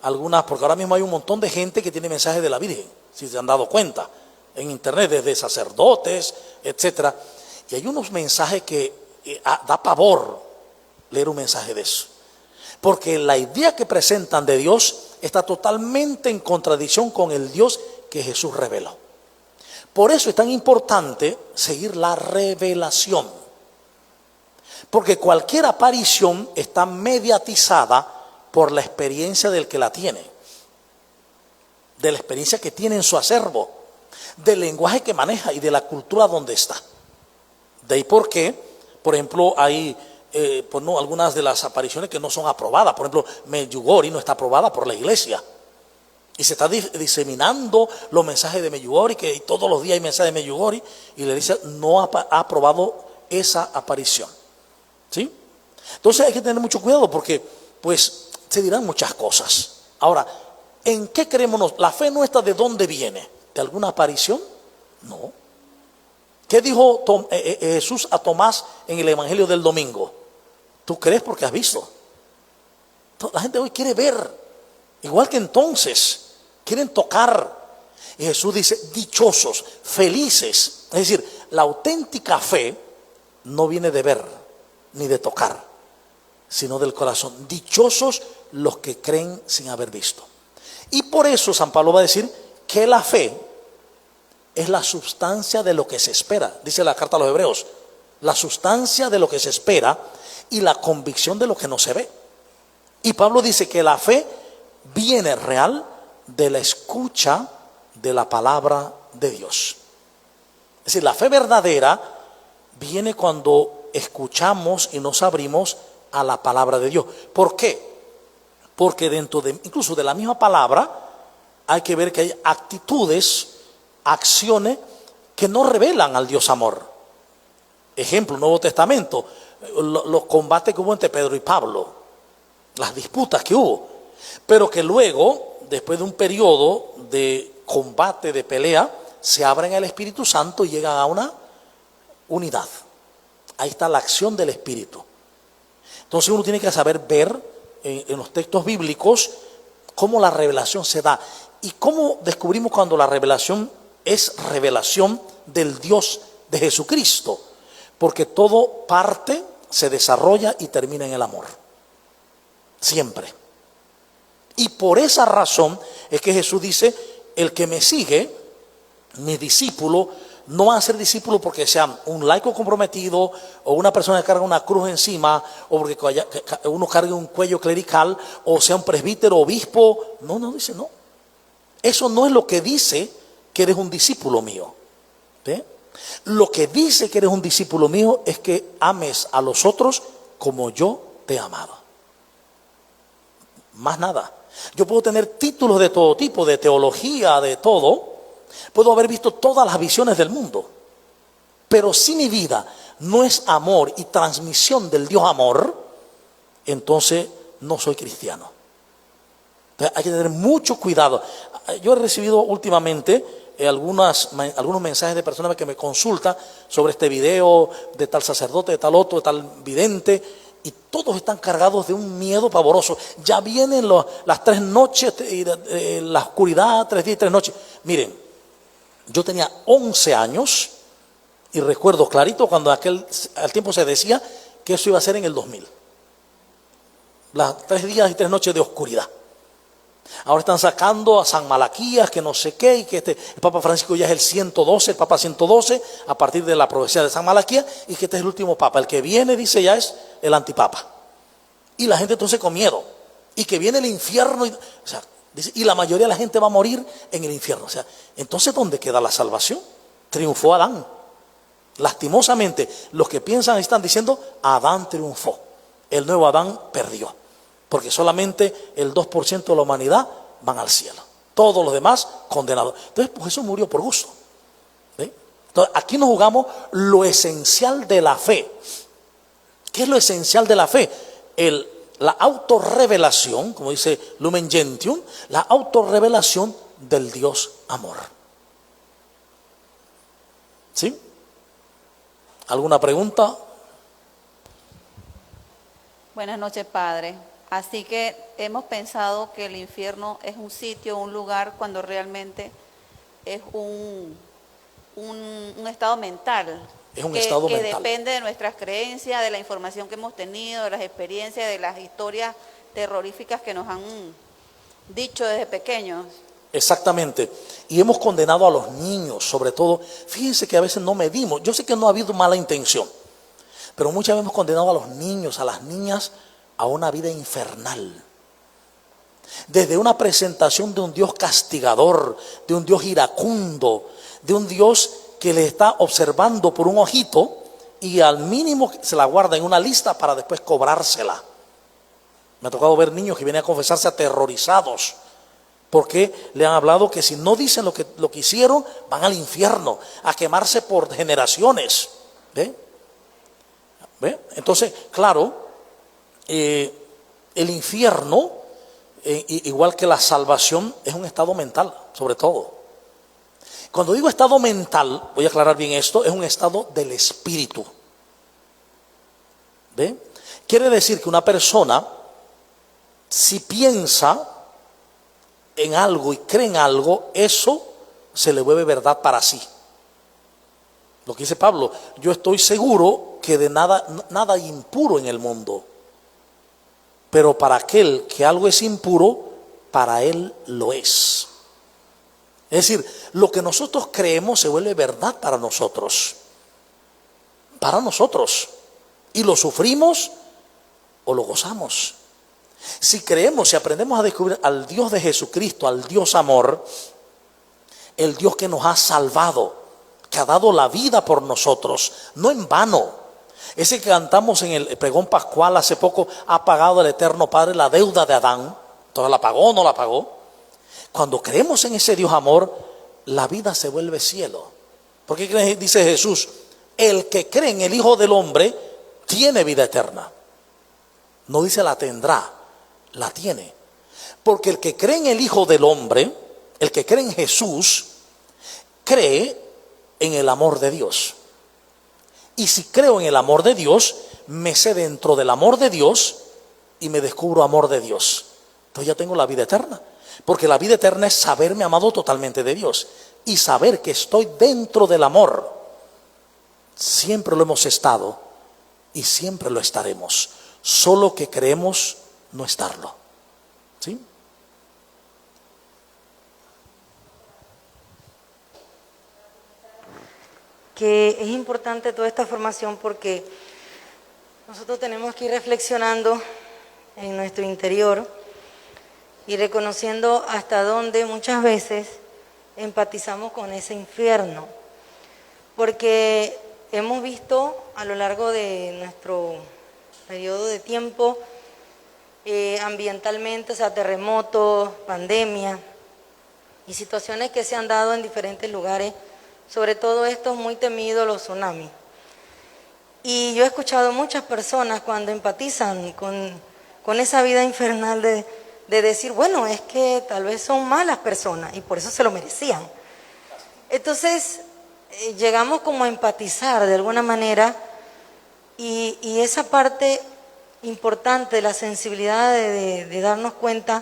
algunas, porque ahora mismo hay un montón de gente que tiene mensajes de la Virgen, si se han dado cuenta, en internet, desde sacerdotes, etcétera. Y hay unos mensajes que da pavor leer un mensaje de eso. Porque la idea que presentan de Dios está totalmente en contradicción con el Dios que Jesús reveló. Por eso es tan importante seguir la revelación. Porque cualquier aparición está mediatizada por la experiencia del que la tiene, de la experiencia que tiene en su acervo, del lenguaje que maneja y de la cultura donde está. De ahí por qué, por ejemplo, hay pues no, algunas de las apariciones que no son aprobadas. Por ejemplo, Medjugorje no está aprobada por la iglesia. Y se está diseminando los mensajes de Medjugorje, que todos los días hay mensajes de Medjugorje, y la iglesia no ha aprobado esa aparición. ¿Sí? Entonces hay que tener mucho cuidado porque pues se dirán muchas cosas. Ahora, ¿en qué creemos? ¿La fe nuestra de dónde viene? ¿De alguna aparición? No. ¿Qué dijo Jesús a Tomás en el Evangelio del domingo? ¿Tú crees porque has visto? La gente hoy quiere ver, igual que entonces, quieren tocar. Y Jesús dice, dichosos, felices. Es decir, la auténtica fe no viene de ver ni de tocar, sino del corazón. Dichosos los que creen sin haber visto. Y por eso San Pablo va a decir que la fe es la sustancia de lo que se espera. Dice la carta a los Hebreos, la sustancia de lo que se espera y la convicción de lo que no se ve. Y Pablo dice que la fe viene real de la escucha de la palabra de Dios. Es decir, la fe verdadera viene cuando escuchamos y nos abrimos a la palabra de Dios. ¿Por qué? Porque dentro de, incluso de la misma palabra, hay que ver que hay actitudes, acciones que no revelan al Dios amor. Ejemplo, Nuevo Testamento, los combates que hubo entre Pedro y Pablo, las disputas que hubo, pero que luego, después de un periodo de combate, de pelea, se abren el Espíritu Santo y llegan a una unidad. Ahí está la acción del Espíritu. Entonces uno tiene que saber ver en los textos bíblicos cómo la revelación se da y cómo descubrimos cuando la revelación es revelación del Dios de Jesucristo, porque todo parte, se desarrolla y termina en el amor, siempre. Y por esa razón es que Jesús dice, el que me sigue, mi discípulo, no va a ser discípulo porque sea un laico comprometido o una persona que carga una cruz encima o porque uno cargue un cuello clerical o sea un presbítero, obispo. No, dice no. Eso no es lo que dice que eres un discípulo mío. ¿Ve? Lo que dice que eres un discípulo mío es que ames a los otros como yo te he amado. Más nada. Yo puedo tener títulos de todo tipo, de teología, de todo. Puedo haber visto todas las visiones del mundo. Pero si mi vida no es amor y transmisión del Dios amor, entonces no soy cristiano. Entonces hay que tener mucho cuidado. Yo he recibido últimamente algunos mensajes de personas que me consultan sobre este video de tal sacerdote, de tal otro, de tal vidente, y todos están cargados de un miedo pavoroso. Ya vienen las 3 noches, la oscuridad, 3 días y 3 noches. Miren, yo tenía 11 años y recuerdo clarito cuando al tiempo se decía que eso iba a ser en el 2000. Las 3 días y 3 noches de oscuridad. Ahora están sacando a San Malaquías, que no sé qué, y que el Papa Francisco ya es el 112, el Papa 112, a partir de la profecía de San Malaquías, y que este es el último Papa. El que viene, dice, ya es el antipapa. Y la gente entonces con miedo. Y que viene el infierno, dice, y la mayoría de la gente va a morir en el infierno. O sea, entonces, ¿dónde queda la salvación? Triunfó Adán. Lastimosamente, los que piensan están diciendo, Adán triunfó, el nuevo Adán perdió, porque solamente el 2% de la humanidad van al cielo, todos los demás condenados. Entonces, pues Jesús murió por gusto. ¿Sí? Entonces, aquí nos jugamos lo esencial de la fe. ¿Qué es lo esencial de la fe? La autorrevelación, como dice Lumen Gentium, la autorrevelación del Dios amor. ¿Sí? ¿Alguna pregunta? Buenas noches, Padre. Así que hemos pensado que el infierno es un sitio, un lugar, cuando realmente es un estado mental. Es un estado que mental. Depende de nuestras creencias, de la información que hemos tenido, de las experiencias, de las historias terroríficas que nos han dicho desde pequeños. Exactamente. Y hemos condenado a los niños, sobre todo. Fíjense que a veces no medimos. Yo sé que no ha habido mala intención, pero muchas veces hemos condenado a los niños, a las niñas, a una vida infernal. Desde una presentación de un Dios castigador, de un Dios iracundo, de un Dios que le está observando por un ojito y al mínimo se la guarda en una lista para después cobrársela. Me ha tocado ver niños que vienen a confesarse aterrorizados porque le han hablado que si no dicen lo que hicieron, van al infierno, a quemarse por generaciones. ¿Ve? Entonces, claro, el infierno, igual que la salvación, es un estado mental, sobre todo. Cuando digo estado mental, voy a aclarar bien esto, es un estado del espíritu. ¿Ve? Quiere decir que una persona, si piensa en algo y cree en algo, eso se le vuelve verdad para sí. Lo que dice Pablo, yo estoy seguro que de nada hay impuro en el mundo, pero para aquel que algo es impuro, para él lo es. Es decir, lo que nosotros creemos se vuelve verdad para nosotros, y lo sufrimos o lo gozamos. Si creemos, si aprendemos a descubrir al Dios de Jesucristo, al Dios amor, el Dios que nos ha salvado, que ha dado la vida por nosotros, no en vano. Ese que cantamos en el pregón pascual hace poco, ha pagado el Eterno Padre la deuda de Adán. Entonces, ¿la pagó o no la pagó? Cuando creemos en ese Dios amor, la vida se vuelve cielo. Porque dice Jesús, el que cree en el Hijo del Hombre tiene vida eterna. No dice la tendrá, la tiene. Porque el que cree en el Hijo del Hombre, el que cree en Jesús, cree en el amor de Dios. Y si creo en el amor de Dios, me sé dentro del amor de Dios y me descubro amor de Dios. Entonces ya tengo la vida eterna. Porque la vida eterna es saberme amado totalmente de Dios y saber que estoy dentro del amor. Siempre lo hemos estado y siempre lo estaremos. Solo que creemos no estarlo. ¿Sí? Que es importante toda esta formación porque nosotros tenemos que ir reflexionando en nuestro interior y reconociendo hasta dónde muchas veces empatizamos con ese infierno, porque hemos visto a lo largo de nuestro periodo de tiempo, ambientalmente, o sea, terremotos, pandemia y situaciones que se han dado en diferentes lugares, sobre todo estos muy temidos, los tsunamis. Y yo he escuchado muchas personas cuando empatizan con esa vida infernal de decir, bueno, es que tal vez son malas personas y por eso se lo merecían. Entonces, llegamos como a empatizar de alguna manera y esa parte importante de la sensibilidad de darnos cuenta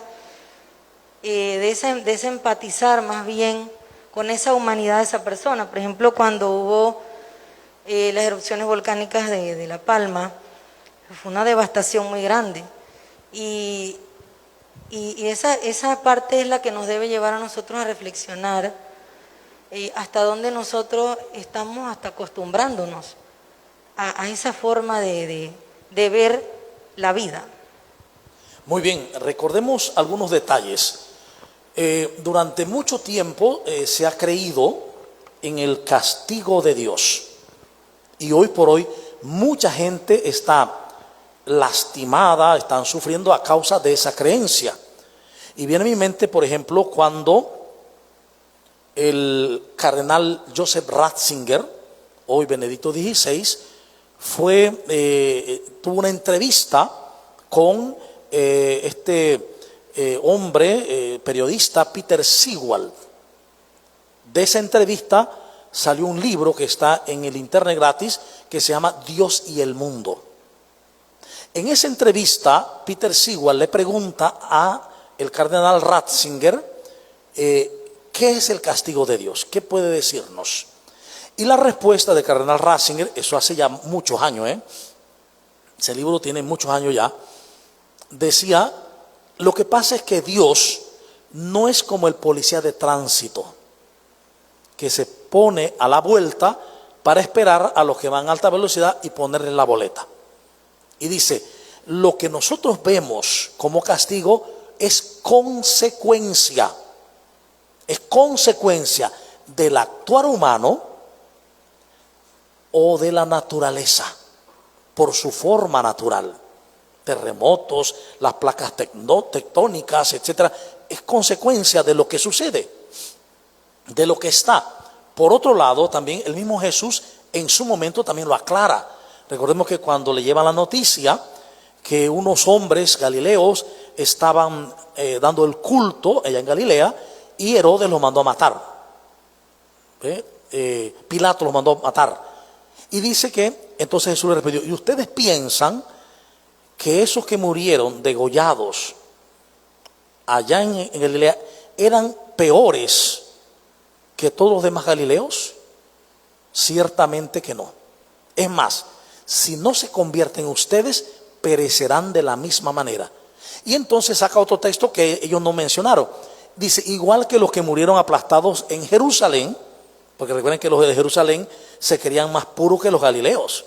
de ese empatizar más bien con esa humanidad de esa persona. Por ejemplo, cuando hubo las erupciones volcánicas de La Palma, fue una devastación muy grande y esa parte es la que nos debe llevar a nosotros a reflexionar hasta dónde nosotros estamos hasta acostumbrándonos a esa forma de ver la vida. Muy bien, recordemos algunos detalles. Durante mucho tiempo se ha creído en el castigo de Dios. Y hoy por hoy mucha gente está lastimada, están sufriendo a causa de esa creencia. Y viene a mi mente, por ejemplo, cuando el cardenal Joseph Ratzinger, hoy Benedicto XVI, tuvo una entrevista con hombre, periodista Peter Sigwald. De esa entrevista salió un libro que está en el internet gratis que se llama Dios y el mundo. En esa entrevista, Peter Sigwald le pregunta a el cardenal Ratzinger ¿qué es el castigo de Dios? ¿Qué puede decirnos? Y la respuesta del cardenal Ratzinger, eso hace ya muchos años, ese libro tiene muchos años ya, decía: lo que pasa es que Dios no es como el policía de tránsito que se pone a la vuelta para esperar a los que van a alta velocidad y ponerle la boleta. Y dice, lo que nosotros vemos como castigo es consecuencia del actuar humano o de la naturaleza, por su forma natural. Terremotos, las placas tectónicas, etcétera, es consecuencia de lo que sucede, de lo que está. Por otro lado, también el mismo Jesús en su momento también lo aclara. Recordemos que cuando le llevan la noticia que unos hombres galileos estaban dando el culto allá en Galilea y Herodes los mandó a matar. Pilato los mandó a matar. Y dice que, entonces Jesús le respondió: ¿y ustedes piensan que esos que murieron degollados allá en Galilea eran peores que todos los demás galileos? Ciertamente que no. Es más, si no se convierten ustedes, perecerán de la misma manera. Y entonces saca otro texto que ellos no mencionaron. Dice, igual que los que murieron aplastados en Jerusalén, porque recuerden que los de Jerusalén se creían más puros que los galileos.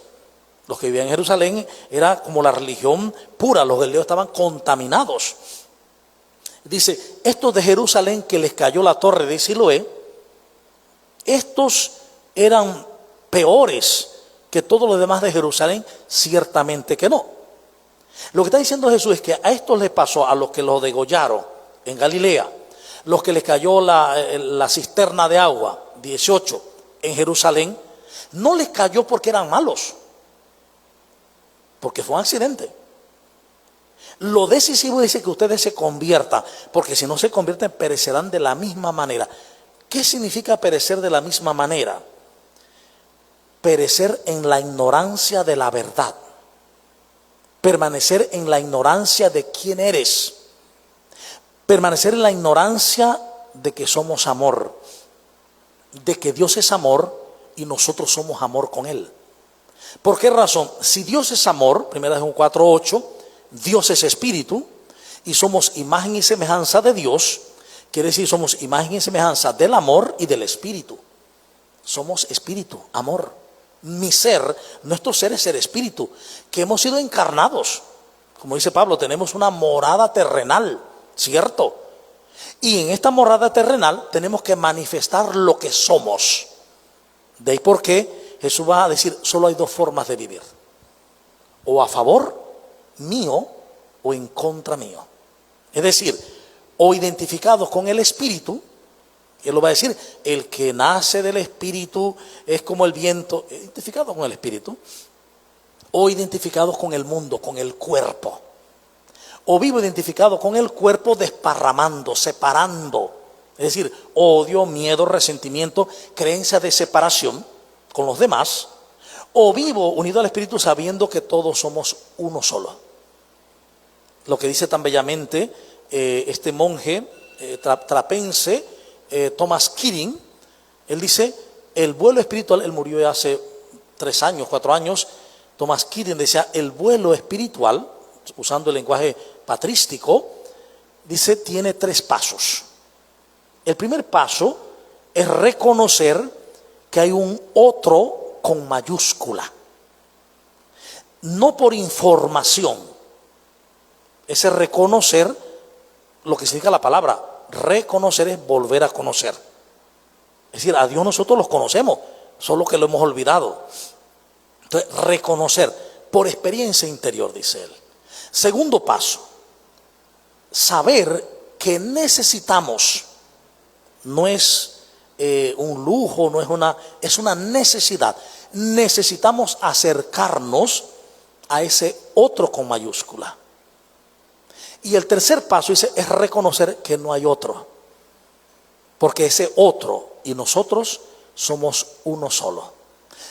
Los que vivían en Jerusalén era como la religión pura, los galileos estaban contaminados. Dice, estos de Jerusalén que les cayó la torre de Siloé, estos eran peores que todos los demás de Jerusalén, ciertamente que no. Lo que está diciendo Jesús es que a estos les pasó, a los que los degollaron en Galilea, los que les cayó la cisterna de agua, 18, en Jerusalén, no les cayó porque eran malos, porque fue un accidente. Lo decisivo dice que ustedes se conviertan, porque si no se convierten perecerán de la misma manera. ¿Qué significa perecer de la misma manera? Perecer en la ignorancia de la verdad, permanecer en la ignorancia de quién eres, permanecer en la ignorancia de que somos amor, de que Dios es amor y nosotros somos amor con Él. ¿Por qué razón? Si Dios es amor, 1 Juan 4:8, Dios es espíritu y somos imagen y semejanza de Dios, quiere decir somos imagen y semejanza del amor y del espíritu. Somos espíritu, amor. Mi ser, nuestro ser es ser espíritu, que hemos sido encarnados. Como dice Pablo, tenemos una morada terrenal, ¿cierto? Y en esta morada terrenal tenemos que manifestar lo que somos. De ahí por qué Jesús va a decir, solo hay dos formas de vivir: o a favor mío o en contra mío. Es decir, o identificados con el Espíritu, Él lo va a decir, el que nace del Espíritu es como el viento, identificado con el Espíritu, o identificados con el mundo, con el cuerpo. O vivo identificado con el cuerpo desparramando, separando, es decir, odio, miedo, resentimiento, creencia de separación con los demás. O vivo unido al Espíritu sabiendo que todos somos uno solo. Lo que dice tan bellamente este monje trapense, Thomas Keating, él dice, el vuelo espiritual, él murió ya hace 3 años, 4 años, Thomas Keating decía, el vuelo espiritual, usando el lenguaje patrístico, dice, tiene 3 pasos. El primer paso es reconocer que hay un otro con mayúscula, no por información, ese reconocer lo que significa la palabra. Reconocer es volver a conocer. Es decir, a Dios nosotros los conocemos, solo que lo hemos olvidado. Entonces, reconocer por experiencia interior, dice él. Segundo paso, saber que necesitamos, no es un lujo, es una necesidad. Necesitamos acercarnos a ese otro con mayúscula. Y el tercer paso dice, es reconocer que no hay otro, porque ese otro y nosotros somos uno solo,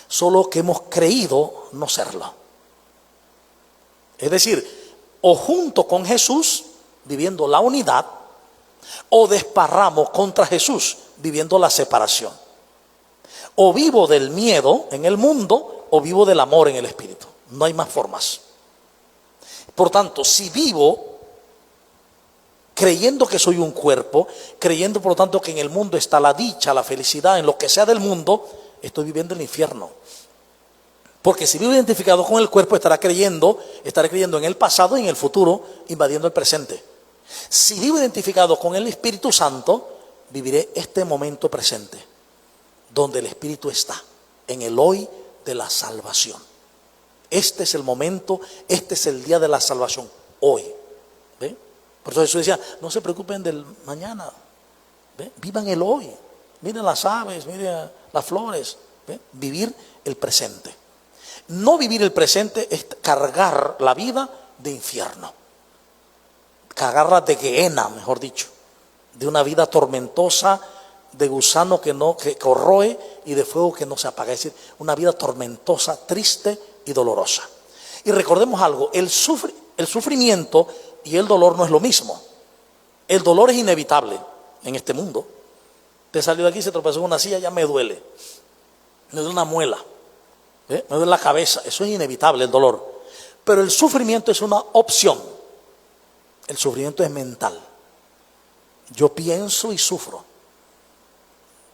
solo que hemos creído no serlo. Es decir, o junto con Jesús viviendo la unidad, o desparramos contra Jesús viviendo la separación. O vivo del miedo en el mundo, o vivo del amor en el espíritu. No hay más formas. Por tanto, si vivo creyendo que soy un cuerpo, creyendo por lo tanto que en el mundo está la dicha, la felicidad, en lo que sea del mundo, estoy viviendo el infierno. Porque si vivo identificado con el cuerpo, estaré creyendo en el pasado y en el futuro, invadiendo el presente. Si vivo identificado con el Espíritu Santo, viviré este momento presente, donde el Espíritu está, en el hoy de la salvación. Este es el momento, este es el día de la salvación, hoy. ¿Ve? Por eso Jesús decía, no se preocupen del mañana, ¿ve? Vivan el hoy. Miren las aves, miren las flores, ¿ve? Vivir el presente. No vivir el presente es cargar la vida de infierno, cargarla de Gehenna, mejor dicho, de una vida tormentosa, de gusano que corroe y de fuego que no se apaga. Es decir, una vida tormentosa, triste y dolorosa. Y recordemos algo, el sufrimiento y el dolor no es lo mismo. El dolor es inevitable en este mundo. Te salió de aquí, se tropezó en una silla, ya me duele una muela, me duele la cabeza. Eso es inevitable, el dolor. Pero el sufrimiento es una opción. El sufrimiento es mental. Yo pienso y sufro.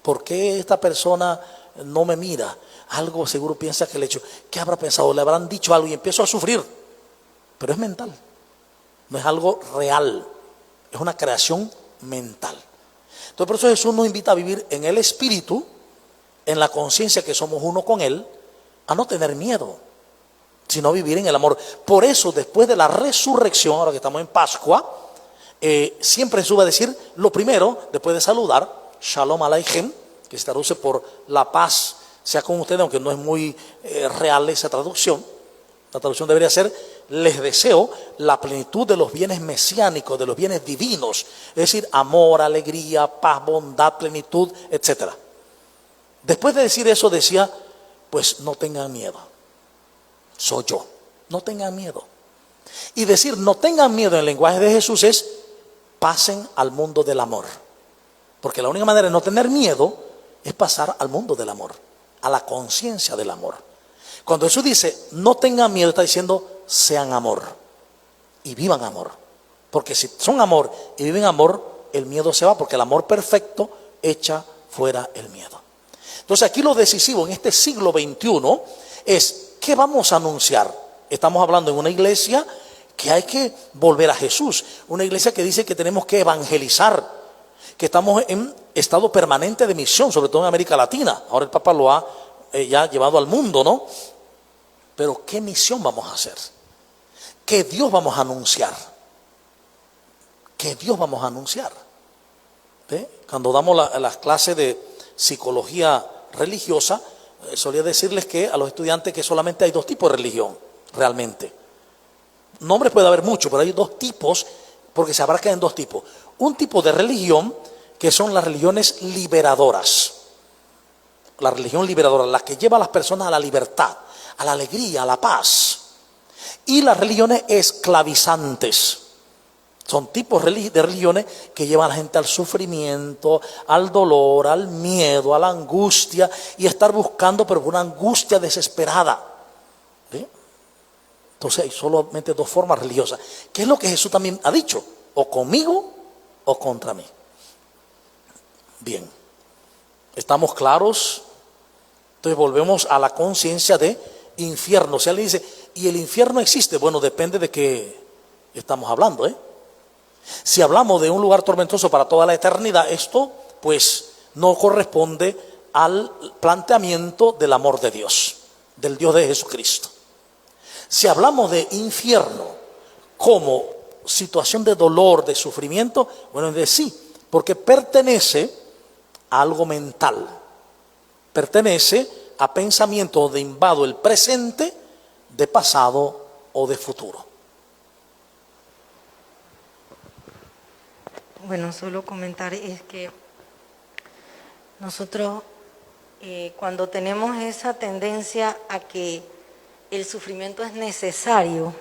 ¿Por qué esta persona no me mira? Algo seguro piensa que le he hecho. ¿Qué habrá pensado? Le habrán dicho algo y empiezo a sufrir. Pero es mental. No es algo real. Es una creación mental. Entonces por eso Jesús nos invita a vivir en el Espíritu, en la conciencia que somos uno con Él, a no tener miedo, sino vivir en el amor. Por eso después de la resurrección, ahora que estamos en Pascua, siempre Jesús va a decir lo primero, después de saludar, Shalom Aleichem, que se traduce por la paz sea con ustedes, aunque no es muy real esa traducción. La traducción debería ser, les deseo la plenitud de los bienes mesiánicos, de los bienes divinos, es decir, amor, alegría, paz, bondad, plenitud, etc. Después de decir eso decía, pues no tengan miedo, soy yo, no tengan miedo. Y decir no tengan miedo en el lenguaje de Jesús es, pasen al mundo del amor. Porque la única manera de no tener miedo es pasar al mundo del amor, a la conciencia del amor. Cuando Jesús dice, no tengan miedo, está diciendo, sean amor y vivan amor. Porque si son amor y viven amor, el miedo se va, porque el amor perfecto echa fuera el miedo. Entonces aquí lo decisivo en este siglo XXI es, ¿qué vamos a anunciar? Estamos hablando en una iglesia que hay que volver a Jesús, una iglesia que dice que tenemos que evangelizar, que estamos en estado permanente de misión, sobre todo en América Latina. Ahora el Papa lo ha ya llevado al mundo, ¿no? Pero ¿qué misión vamos a hacer? ¿Qué Dios vamos a anunciar? ¿Qué Dios vamos a anunciar? ¿Ve? Cuando damos las clases de psicología religiosa, solía decirles que a los estudiantes que solamente hay dos tipos de religión, realmente. Nombres puede haber muchos, pero hay dos tipos, porque se abarcan en dos tipos. Un tipo de religión que son las religiones liberadoras. La religión liberadora, la que lleva a las personas a la libertad, a la alegría, a la paz. Y las religiones esclavizantes. Son tipos de religiones que llevan a la gente al sufrimiento, al dolor, al miedo, a la angustia y a estar buscando, pero una angustia desesperada. ¿Sí? Entonces hay solamente dos formas religiosas. ¿Qué es lo que Jesús también ha dicho? O conmigo o contra mí. Bien, ¿estamos claros? Entonces volvemos a la conciencia de infierno. O sea, le dice, ¿y el infierno existe? Bueno, depende de qué estamos hablando, ¿eh? Si hablamos de un lugar tormentoso para toda la eternidad, esto pues no corresponde al planteamiento del amor de Dios. del Dios de Jesucristo. Si hablamos de infierno como situación de dolor, de sufrimiento, bueno, es de sí, porque pertenece a algo mental, pertenece a pensamientos de invado el presente, de pasado o de futuro. Bueno, solo comentar es que nosotros cuando tenemos esa tendencia a que el sufrimiento es necesario,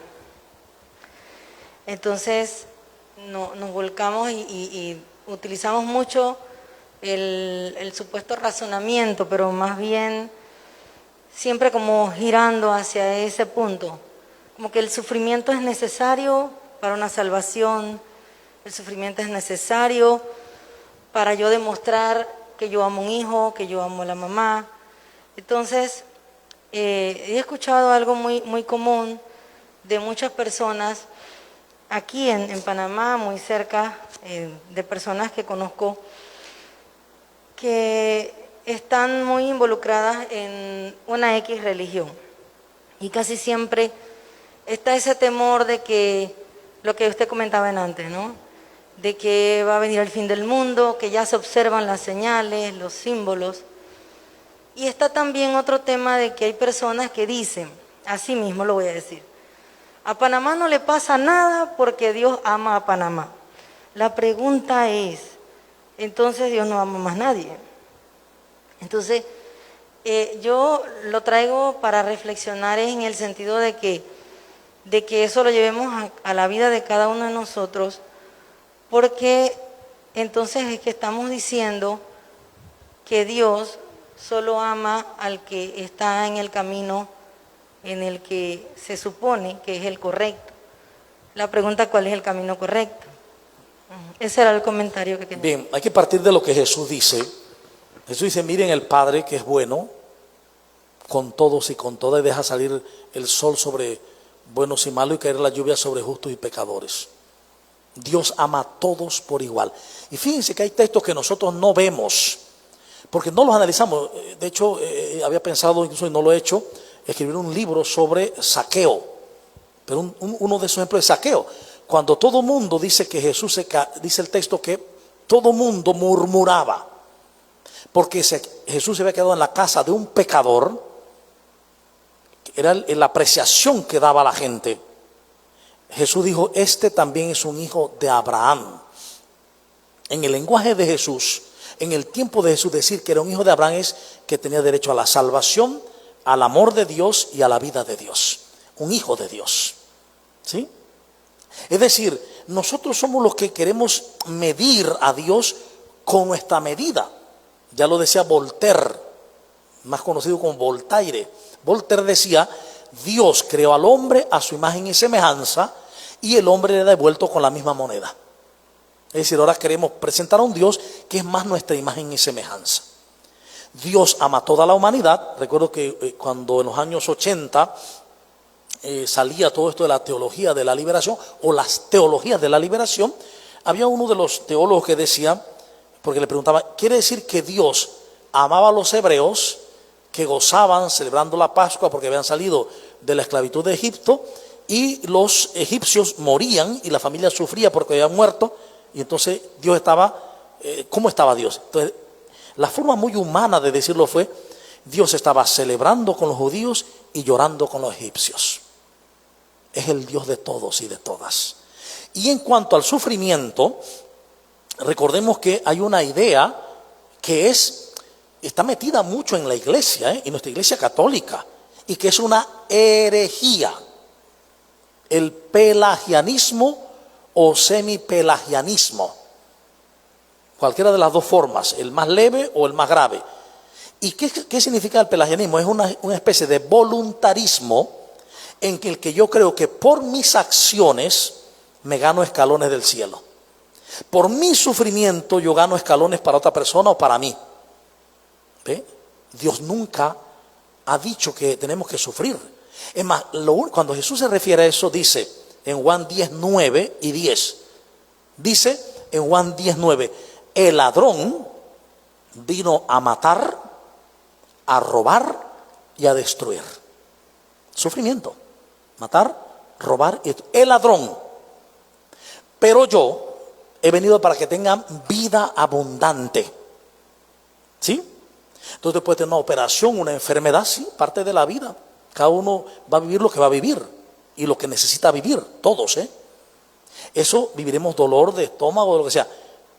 entonces nos volcamos y utilizamos mucho el supuesto razonamiento, pero más bien siempre como girando hacia ese punto, como que el sufrimiento es necesario para una salvación, el sufrimiento es necesario para yo demostrar que yo amo a un hijo, que yo amo a la mamá. Entonces, he escuchado algo muy común de muchas personas aquí en Panamá, muy cerca de personas que conozco, que están muy involucradas en una X religión. Y casi siempre está ese temor de que, lo que usted comentaba antes, ¿no? De que va a venir el fin del mundo, que ya se observan las señales, los símbolos. Y está también otro tema de que hay personas que dicen, así mismo lo voy a decir, a Panamá no le pasa nada porque Dios ama a Panamá. La pregunta es, entonces Dios no ama más a nadie. Entonces, yo lo traigo para reflexionar en el sentido de que eso lo llevemos a la vida de cada uno de nosotros, porque entonces es que estamos diciendo que Dios solo ama al que está en el camino en el que se supone que es el correcto. La pregunta, ¿cuál es el camino correcto? Ese era el comentario que tenía. Bien, hay que partir de lo que Jesús dice. Jesús dice, miren el Padre que es bueno con todos y con todas, y deja salir el sol sobre buenos y malos y caer la lluvia sobre justos y pecadores. Dios ama a todos por igual. Y fíjense que hay textos que nosotros no vemos, porque no los analizamos. De hecho, había pensado, incluso y no lo he hecho, escribir un libro sobre Zaqueo, pero uno de esos ejemplos de Zaqueo. Cuando todo mundo dice que Jesús, dice el texto que todo mundo murmuraba, porque Jesús se había quedado en la casa de un pecador, era la apreciación que daba la gente. Jesús dijo, este también es un hijo de Abraham. En el lenguaje de Jesús, en el tiempo de Jesús, decir que era un hijo de Abraham es que tenía derecho a la salvación, al amor de Dios y a la vida de Dios. Un hijo de Dios. ¿Sí? Es decir, nosotros somos los que queremos medir a Dios con nuestra medida. Ya lo decía Voltaire, más conocido como Voltaire. Voltaire decía, Dios creó al hombre a su imagen y semejanza, y el hombre le ha devuelto con la misma moneda. Es decir, ahora queremos presentar a un Dios que es más nuestra imagen y semejanza. Dios ama a toda la humanidad. Recuerdo que cuando en los años 80 salía todo esto de la teología de la liberación, o las teologías de la liberación, había uno de los teólogos que decía, porque le preguntaba, ¿quiere decir que Dios amaba a los hebreos que gozaban celebrando la Pascua porque habían salido de la esclavitud de Egipto, y los egipcios morían y la familia sufría porque habían muerto, y entonces Dios estaba, ¿cómo estaba Dios? Entonces, la forma muy humana de decirlo fue, Dios estaba celebrando con los judíos y llorando con los egipcios. Es el Dios de todos y de todas. Y en cuanto al sufrimiento, recordemos que hay una idea que está metida mucho en la iglesia, en nuestra iglesia católica, y que es una herejía. El pelagianismo o semipelagianismo. Cualquiera de las dos formas, el más leve o el más grave. ¿Y qué significa el pelagianismo? Es una especie de voluntarismo en el que yo creo que por mis acciones me gano escalones del cielo. Por mi sufrimiento yo gano escalones para otra persona o para mí. ¿Ve? Dios nunca ha dicho que tenemos que sufrir. Es más, cuando Jesús se refiere a eso, dice en Juan 10, 9 y 10. Dice en Juan 10, 9, el ladrón vino a matar, a robar y a destruir. Sufrimiento. Matar, robar. El ladrón. Pero yo he venido para que tengan vida abundante. ¿Sí? Entonces después de una operación, una enfermedad, sí, parte de la vida. Cada uno va a vivir lo que va a vivir y lo que necesita vivir, todos, ¿eh? Eso viviremos dolor de estómago o lo que sea.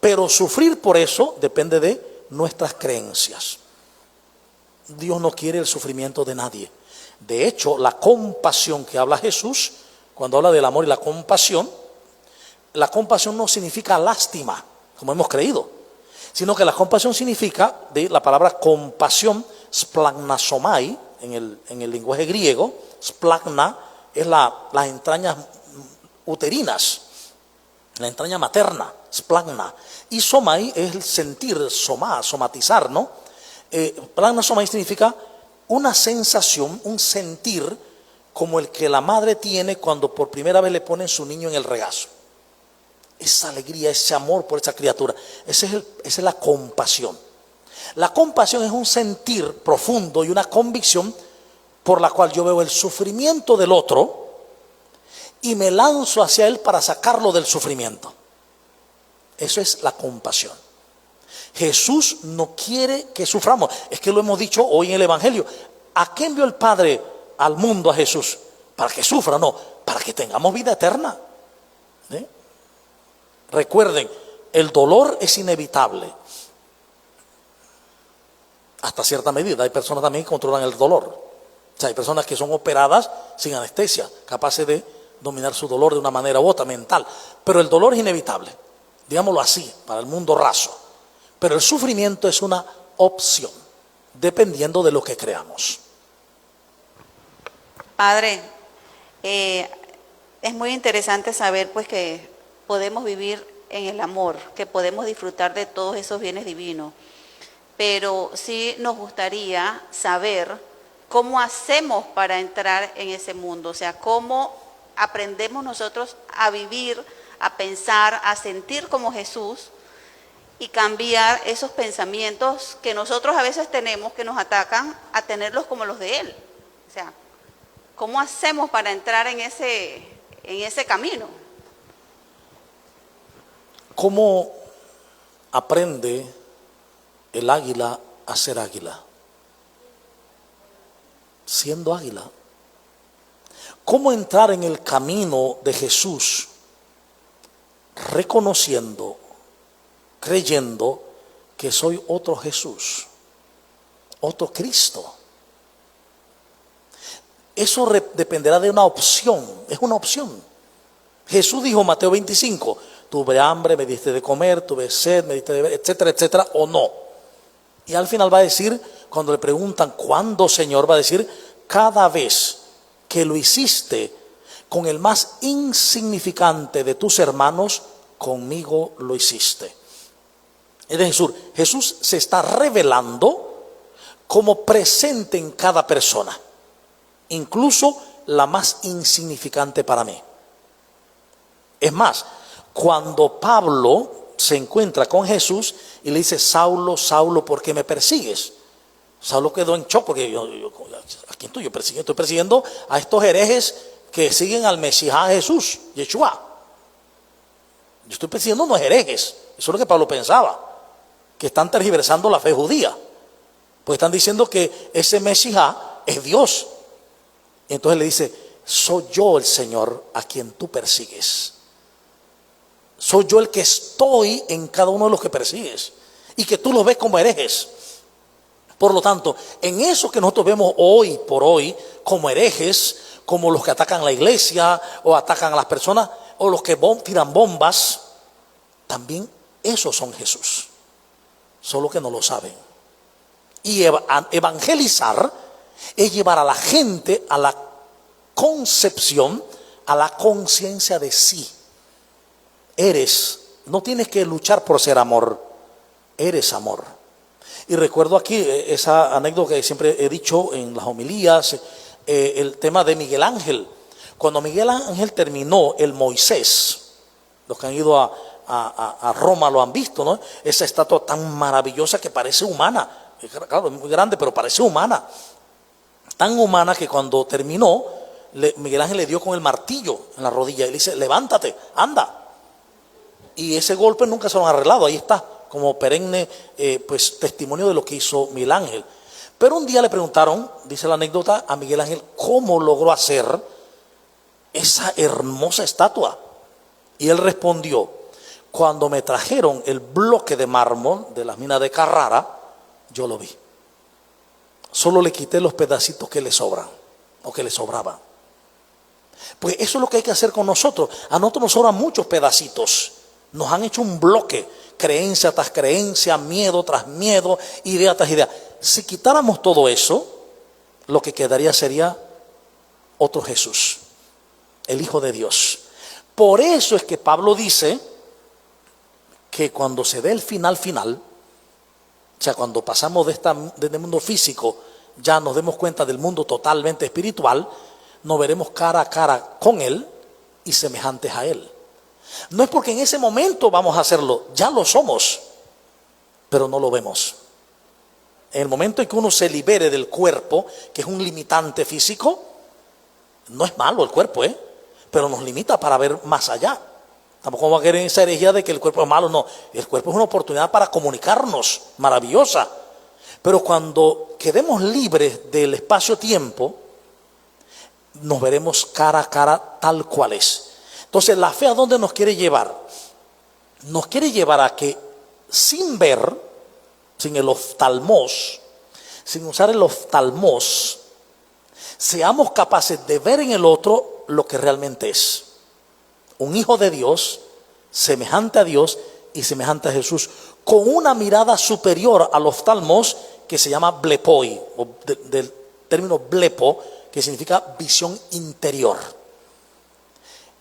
Pero sufrir por eso depende de nuestras creencias. Dios no quiere el sufrimiento de nadie. De hecho, la compasión que habla Jesús, cuando habla del amor y la compasión no significa lástima, como hemos creído, sino que la compasión significa, de la palabra compasión, splagnasomai, en el lenguaje griego, splagna es las entrañas uterinas, la entraña materna, splagna, y somai es el sentir, somatizar, ¿no? Splagnasomai significa una sensación, un sentir como el que la madre tiene cuando por primera vez le ponen su niño en el regazo. Esa alegría, ese amor por esa criatura, esa es la compasión. La compasión es un sentir profundo y una convicción por la cual yo veo el sufrimiento del otro y me lanzo hacia él para sacarlo del sufrimiento. Eso es la compasión. Jesús no quiere que suframos. Es que lo hemos dicho hoy en el Evangelio. ¿A qué envió el Padre al mundo a Jesús? Para que sufra, no, para que tengamos vida eterna. ¿Sí? Recuerden, el dolor es inevitable. Hasta cierta medida. Hay personas también que controlan el dolor. O sea, hay personas que son operadas sin anestesia, capaces de dominar su dolor de una manera u otra, mental. Pero el dolor es inevitable, digámoslo así, para el mundo raso. Pero el sufrimiento es una opción, dependiendo de lo que creamos. Padre, es muy interesante saber pues que podemos vivir en el amor, que podemos disfrutar de todos esos bienes divinos. Pero sí nos gustaría saber cómo hacemos para entrar en ese mundo, o sea, cómo aprendemos nosotros a vivir, a pensar, a sentir como Jesús y cambiar esos pensamientos que nosotros a veces tenemos que nos atacan a tenerlos como los de Él. O sea, ¿cómo hacemos para entrar en ese camino? ¿Cómo aprende el águila a ser águila? Siendo águila. ¿Cómo entrar en el camino de Jesús? Reconociendo, creyendo que soy otro Jesús, otro Cristo. Eso dependerá de una opción, es una opción. Jesús dijo, Mateo 25, tuve hambre, me diste de comer, tuve sed, me diste de beber, etcétera, etcétera, o no. Y al final va a decir, cuando le preguntan, ¿cuándo, Señor? Va a decir, cada vez que lo hiciste con el más insignificante de tus hermanos, conmigo lo hiciste. Es decir, Jesús se está revelando como presente en cada persona, incluso la más insignificante para mí. Es más, cuando Pablo se encuentra con Jesús y le dice, Saulo, Saulo, ¿por qué me persigues? Saulo quedó en shock porque ¿a quién estoy persiguiendo? Estoy persiguiendo a estos herejes que siguen al Mesías Jesús, Yeshua. Yo estoy persiguiendo a unos herejes. Eso es lo que Pablo pensaba, que están tergiversando la fe judía. Pues están diciendo que ese Mesías es Dios. Y entonces le dice, soy yo el Señor a quien tú persigues. Soy yo el que estoy en cada uno de los que persigues y que tú los ves como herejes. Por lo tanto, en eso que nosotros vemos hoy por hoy como herejes, como los que atacan la iglesia o atacan a las personas o los que tiran bombas, también esos son Jesús, solo que no lo saben. Y evangelizar es llevar a la gente a la concepción, a la conciencia de sí. No tienes que luchar por ser amor, eres amor. Y recuerdo aquí esa anécdota que siempre he dicho en las homilías, el tema de Miguel Ángel. Cuando Miguel Ángel terminó el Moisés, los que han ido a Roma lo han visto, ¿no? Esa estatua tan maravillosa que parece humana. Claro, es muy grande, pero parece humana. Tan humana que cuando terminó, Miguel Ángel le dio con el martillo en la rodilla y le dice, levántate, anda. Y ese golpe nunca se lo han arreglado, ahí está, como perenne pues testimonio de lo que hizo Miguel Ángel. Pero un día le preguntaron, dice la anécdota, a Miguel Ángel cómo logró hacer esa hermosa estatua. Y él respondió, cuando me trajeron el bloque de mármol de las minas de Carrara, yo lo vi. Solo le quité los pedacitos que le sobran o que le sobraban. Pues eso es lo que hay que hacer con nosotros. A nosotros nos sobran muchos pedacitos. Nos han hecho un bloque, creencia tras creencia, miedo tras miedo, idea tras idea. Si quitáramos todo eso, lo que quedaría sería otro Jesús, el Hijo de Dios. Por eso es que Pablo dice que cuando se dé el final, o sea, cuando pasamos de este mundo físico, ya nos demos cuenta del mundo totalmente espiritual, nos veremos cara a cara con Él y semejantes a Él. No es porque en ese momento vamos a hacerlo, ya lo somos, pero no lo vemos. En el momento en que uno se libere del cuerpo, que es un limitante físico, no es malo el cuerpo, pero nos limita para ver más allá. Tampoco vamos a querer esa herejía de que el cuerpo es malo, no. El cuerpo es una oportunidad para comunicarnos, maravillosa. Pero cuando quedemos libres del espacio-tiempo, nos veremos cara a cara tal cual es. Entonces, ¿la fe a dónde nos quiere llevar? Nos quiere llevar a que sin ver, sin el oftalmos, sin usar el oftalmos, seamos capaces de ver en el otro lo que realmente es. Un hijo de Dios, semejante a Dios y semejante a Jesús, con una mirada superior al oftalmos que se llama blepoi, o del término blepo, que significa visión interior.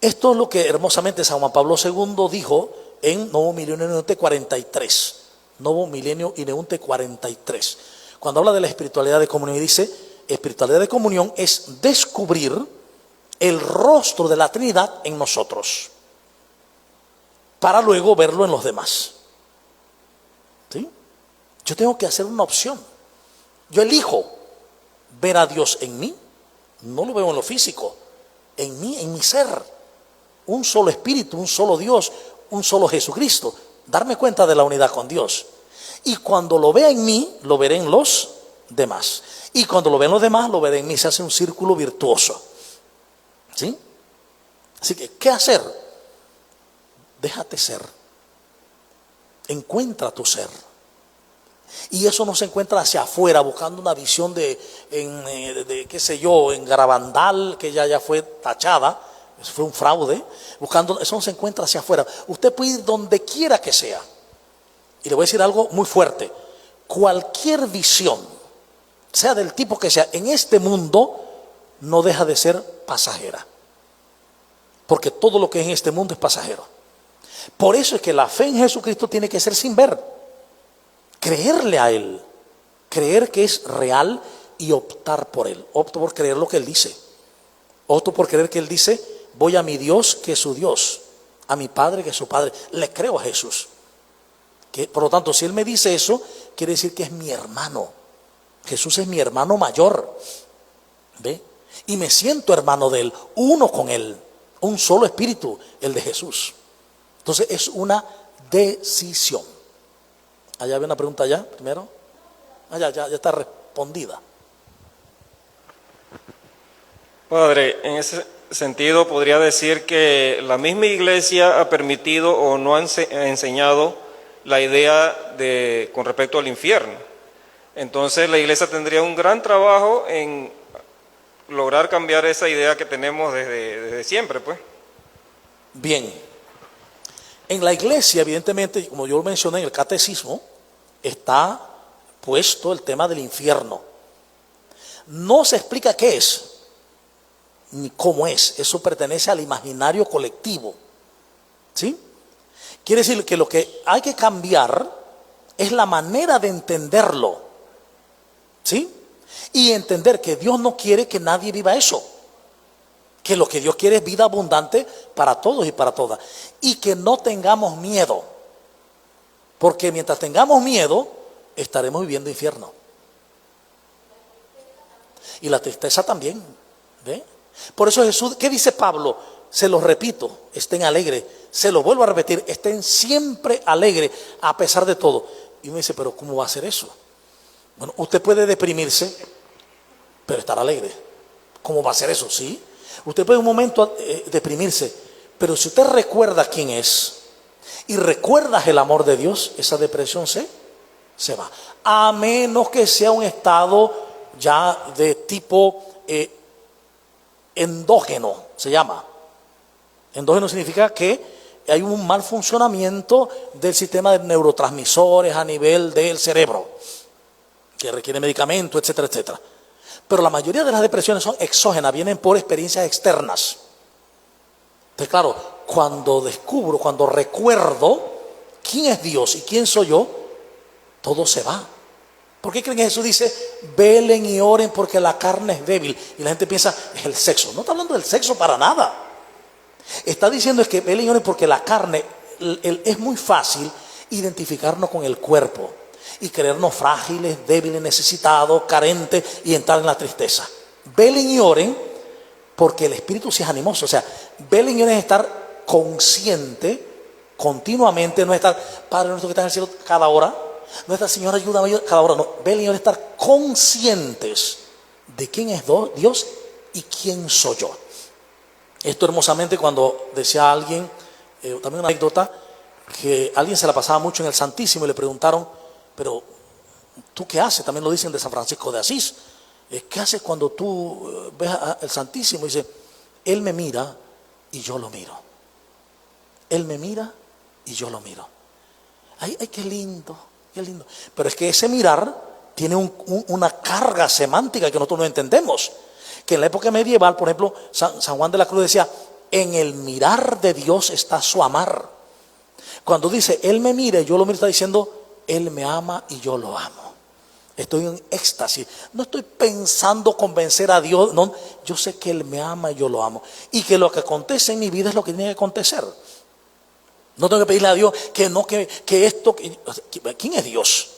Esto es lo que hermosamente San Juan Pablo II dijo en Novo Milenio Ineunte 43. Novo Milenio Ineunte 43. Cuando habla de la espiritualidad de comunión y dice, espiritualidad de comunión es descubrir el rostro de la Trinidad en nosotros, para luego verlo en los demás. ¿Sí? Yo tengo que hacer una opción. Yo elijo ver a Dios en mí, no lo veo en lo físico, en mí, en mi ser. Un solo espíritu, un solo Dios, un solo Jesucristo. Darme cuenta de la unidad con Dios. Y cuando lo vea en mí, lo veré en los demás. Y cuando lo vea en los demás, lo veré en mí. Se hace un círculo virtuoso. ¿Sí? Así que, ¿qué hacer? Déjate ser. Encuentra tu ser. Y eso no se encuentra hacia afuera, buscando una visión de qué sé yo, en Garabandal, que ya fue tachada. Eso fue un fraude. Buscando, eso no se encuentra hacia afuera. Usted puede ir donde quiera que sea. Y le voy a decir algo muy fuerte. Cualquier visión, sea del tipo que sea, en este mundo no deja de ser pasajera. Porque todo lo que es en este mundo es pasajero. Por eso es que la fe en Jesucristo tiene que ser sin ver. Creerle a Él. Creer que es real y optar por Él. Opto por creer lo que Él dice. Opto por creer que Él dice, voy a mi Dios que es su Dios, a mi Padre que es su Padre. Le creo a Jesús. Por lo tanto, si Él me dice eso, quiere decir que es mi hermano. Jesús es mi hermano mayor. ¿Ve? Y me siento hermano de Él, uno con Él, un solo espíritu, el de Jesús. Entonces es una decisión. Allá había una pregunta ya, primero. Ya está respondida. Padre, en ese sentido podría decir que la misma iglesia ha permitido o no ha enseñado la idea con respecto al infierno. Entonces la iglesia tendría un gran trabajo en lograr cambiar esa idea que tenemos desde siempre, pues. Bien. En la iglesia, evidentemente, como yo lo mencioné en el catecismo, está puesto el tema del infierno. No se explica qué es, ni cómo es. Eso pertenece al imaginario colectivo. ¿Sí? Quiere decir que lo que hay que cambiar es la manera de entenderlo. ¿Sí? Y entender que Dios no quiere que nadie viva eso. Que lo que Dios quiere es vida abundante para todos y para todas. Y que no tengamos miedo. Porque mientras tengamos miedo, estaremos viviendo infierno. Y la tristeza también. ¿Ve? Por eso Jesús, ¿qué dice Pablo? Se los repito, estén alegres. Se lo vuelvo a repetir, estén siempre alegres a pesar de todo. Y uno dice, pero ¿cómo va a ser eso? Bueno, usted puede deprimirse, pero estar alegre. ¿Cómo va a ser eso? Sí. Usted puede un momento deprimirse, pero si usted recuerda quién es y recuerdas el amor de Dios, esa depresión se va. A menos que sea un estado ya de tipo endógeno, se llama. Endógeno significa que hay un mal funcionamiento del sistema de neurotransmisores a nivel del cerebro, que requiere medicamentos, etcétera, etcétera. Pero la mayoría de las depresiones son exógenas, vienen por experiencias externas. Entonces, claro, cuando recuerdo quién es Dios y quién soy yo, todo se va. ¿Por qué creen que Jesús dice, velen y oren porque la carne es débil? Y la gente piensa, es el sexo. No está hablando del sexo para nada. Está diciendo es que velen y oren porque la carne, es muy fácil identificarnos con el cuerpo y creernos frágiles, débiles, necesitados, carentes y entrar en la tristeza. Velen y oren porque el espíritu sí es animoso. O sea, velen y oren es estar consciente continuamente, no es estar, Padre nuestro que está en el cielo cada hora, no es estar, Señor, ayúdame cada hora, no. Velen y oren es estar conscientes de quién es Dios y quién soy yo. Esto hermosamente cuando decía alguien, también una anécdota, que alguien se la pasaba mucho en el Santísimo y le preguntaron, pero ¿tú qué haces? También lo dicen de San Francisco de Asís. ¿Qué haces cuando tú ves al Santísimo? Y dice, Él me mira y yo lo miro. Él me mira y yo lo miro. Ay, qué lindo, qué lindo. Pero es que ese mirar tiene una carga semántica que nosotros no entendemos. Que en la época medieval, por ejemplo, San Juan de la Cruz decía, en el mirar de Dios está su amar. Cuando dice, Él me mira y yo lo miro, está diciendo, Él me ama y yo lo amo. Estoy en éxtasis. No estoy pensando convencer a Dios. No, yo sé que Él me ama y yo lo amo. Y que lo que acontece en mi vida es lo que tiene que acontecer. No tengo que pedirle a Dios que no, que esto. ¿Quién es Dios?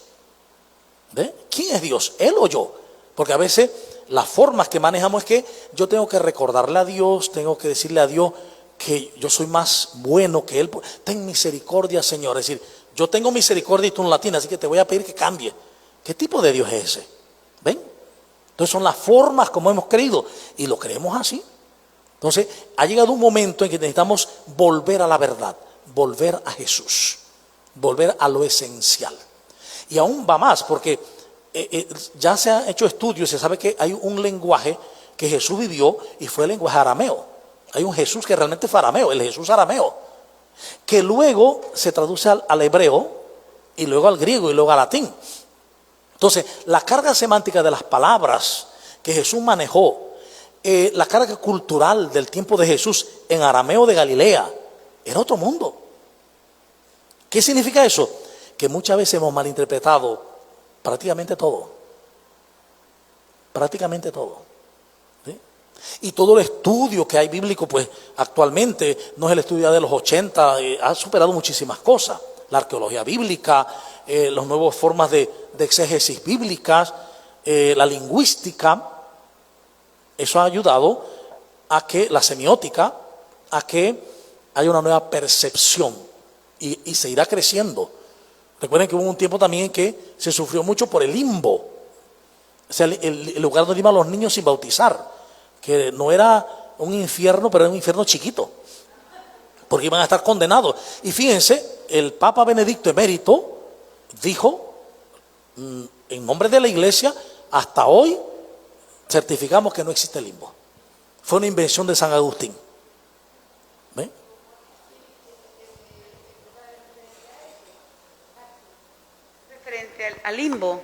¿Ve? ¿Quién es Dios? ¿Él o yo? Porque a veces las formas que manejamos es que yo tengo que recordarle a Dios, tengo que decirle a Dios que yo soy más bueno que Él. Ten misericordia, Señor. Es decir, yo tengo misericordia y tú no la tienes, así que te voy a pedir que cambie. ¿Qué tipo de Dios es ese? ¿Ven? Entonces son las formas como hemos creído y lo creemos así. Entonces ha llegado un momento en que necesitamos volver a la verdad, volver a Jesús, volver a lo esencial. Y aún va más, porque ya se han hecho estudios, se sabe que hay un lenguaje que Jesús vivió y fue el lenguaje arameo. Hay un Jesús que realmente fue arameo, el Jesús arameo, que luego se traduce al hebreo y luego al griego y luego al latín. Entonces, la carga semántica de las palabras que Jesús manejó, la carga cultural del tiempo de Jesús en arameo de Galilea, era otro mundo. ¿Qué significa eso? Que muchas veces hemos malinterpretado prácticamente todo. Prácticamente todo. ¿Sí? Y todo el estudio que hay bíblico, pues actualmente no es el estudio de los 80, ha superado muchísimas cosas. La arqueología bíblica, las nuevas formas de exégesis bíblicas, la lingüística, eso ha ayudado a que la semiótica, a que haya una nueva percepción y se irá creciendo. Recuerden que hubo un tiempo también en que se sufrió mucho por el limbo, o sea, el lugar donde iban los niños sin bautizar, que no era un infierno, pero era un infierno chiquito, porque iban a estar condenados. Y fíjense, el Papa Benedicto Emérito dijo, en nombre de la Iglesia, hasta hoy certificamos que no existe limbo. Fue una invención de San Agustín. ¿Ven? Referente al limbo,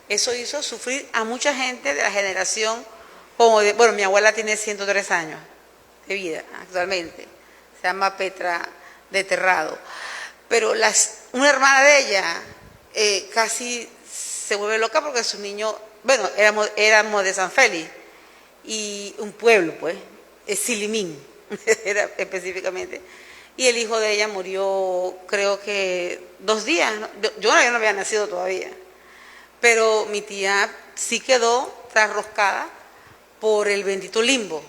eso hizo sufrir a mucha gente de la generación, como bueno, mi abuela tiene 103 años de vida actualmente, se llama Petra de Terrado, pero una hermana de ella casi se vuelve loca porque su niño, bueno, éramos de San Félix, y un pueblo, pues, Silimín, era específicamente, y el hijo de ella murió, creo que 2 días, yo no había nacido todavía, pero mi tía sí quedó trasroscada por el bendito limbo,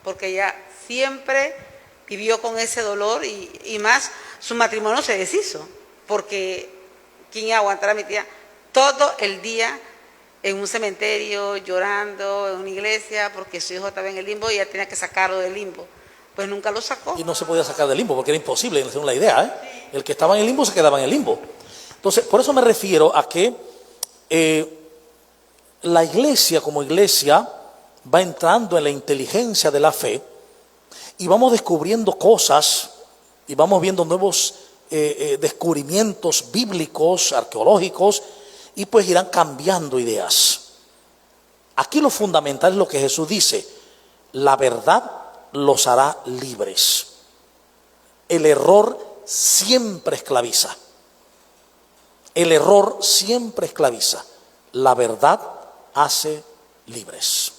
porque ella siempre vivió con ese dolor y más su matrimonio se deshizo, porque ¿quién iba a aguantar a mi tía todo el día en un cementerio, llorando, en una iglesia, porque su hijo estaba en el limbo y ella tenía que sacarlo del limbo? Pues nunca lo sacó. Y no se podía sacar del limbo porque era imposible, según la idea, ¿eh? El que estaba en el limbo se quedaba en el limbo. Entonces, por eso me refiero a que la iglesia como iglesia va entrando en la inteligencia de la fe y vamos descubriendo cosas y vamos viendo nuevos descubrimientos bíblicos, arqueológicos, y pues irán cambiando ideas. Aquí lo fundamental es lo que Jesús dice: la verdad los hará libres. El error siempre esclaviza. El error siempre esclaviza. La verdad hace libres.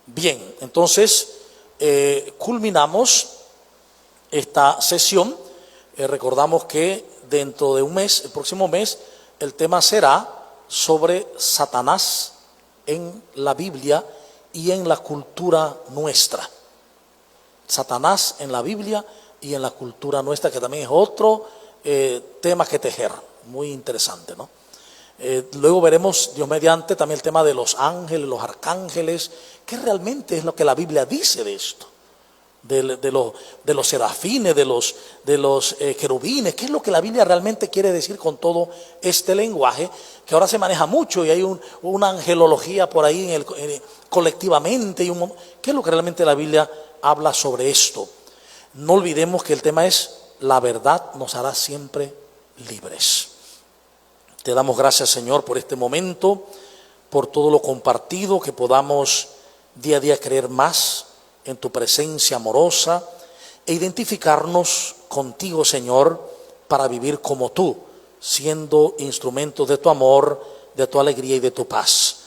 Bien, entonces culminamos esta sesión. Recordamos que dentro de un mes, el próximo mes, el tema será sobre Satanás en la Biblia y en la cultura nuestra. Satanás en la Biblia y en la cultura nuestra, que también es otro tema que tejer, muy interesante, ¿no? Luego veremos, Dios mediante, también el tema de los ángeles, los arcángeles, qué realmente es lo que la Biblia dice de esto, de los serafines, de los querubines, qué es lo que la Biblia realmente quiere decir con todo este lenguaje, que ahora se maneja mucho y hay una angelología por ahí colectivamente, qué es lo que realmente la Biblia habla sobre esto. No olvidemos que el tema es: la verdad nos hará siempre libres. Te damos gracias, Señor, por este momento, por todo lo compartido, que podamos día a día creer más en tu presencia amorosa e identificarnos contigo, Señor, para vivir como tú, siendo instrumentos de tu amor, de tu alegría y de tu paz.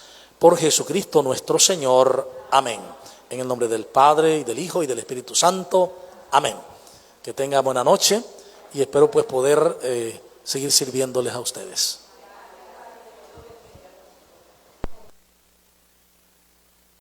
Por Jesucristo nuestro Señor. Amén. En el nombre del Padre, y del Hijo, y del Espíritu Santo. Amén. Que tengan buena noche y espero pues poder seguir sirviéndoles a ustedes.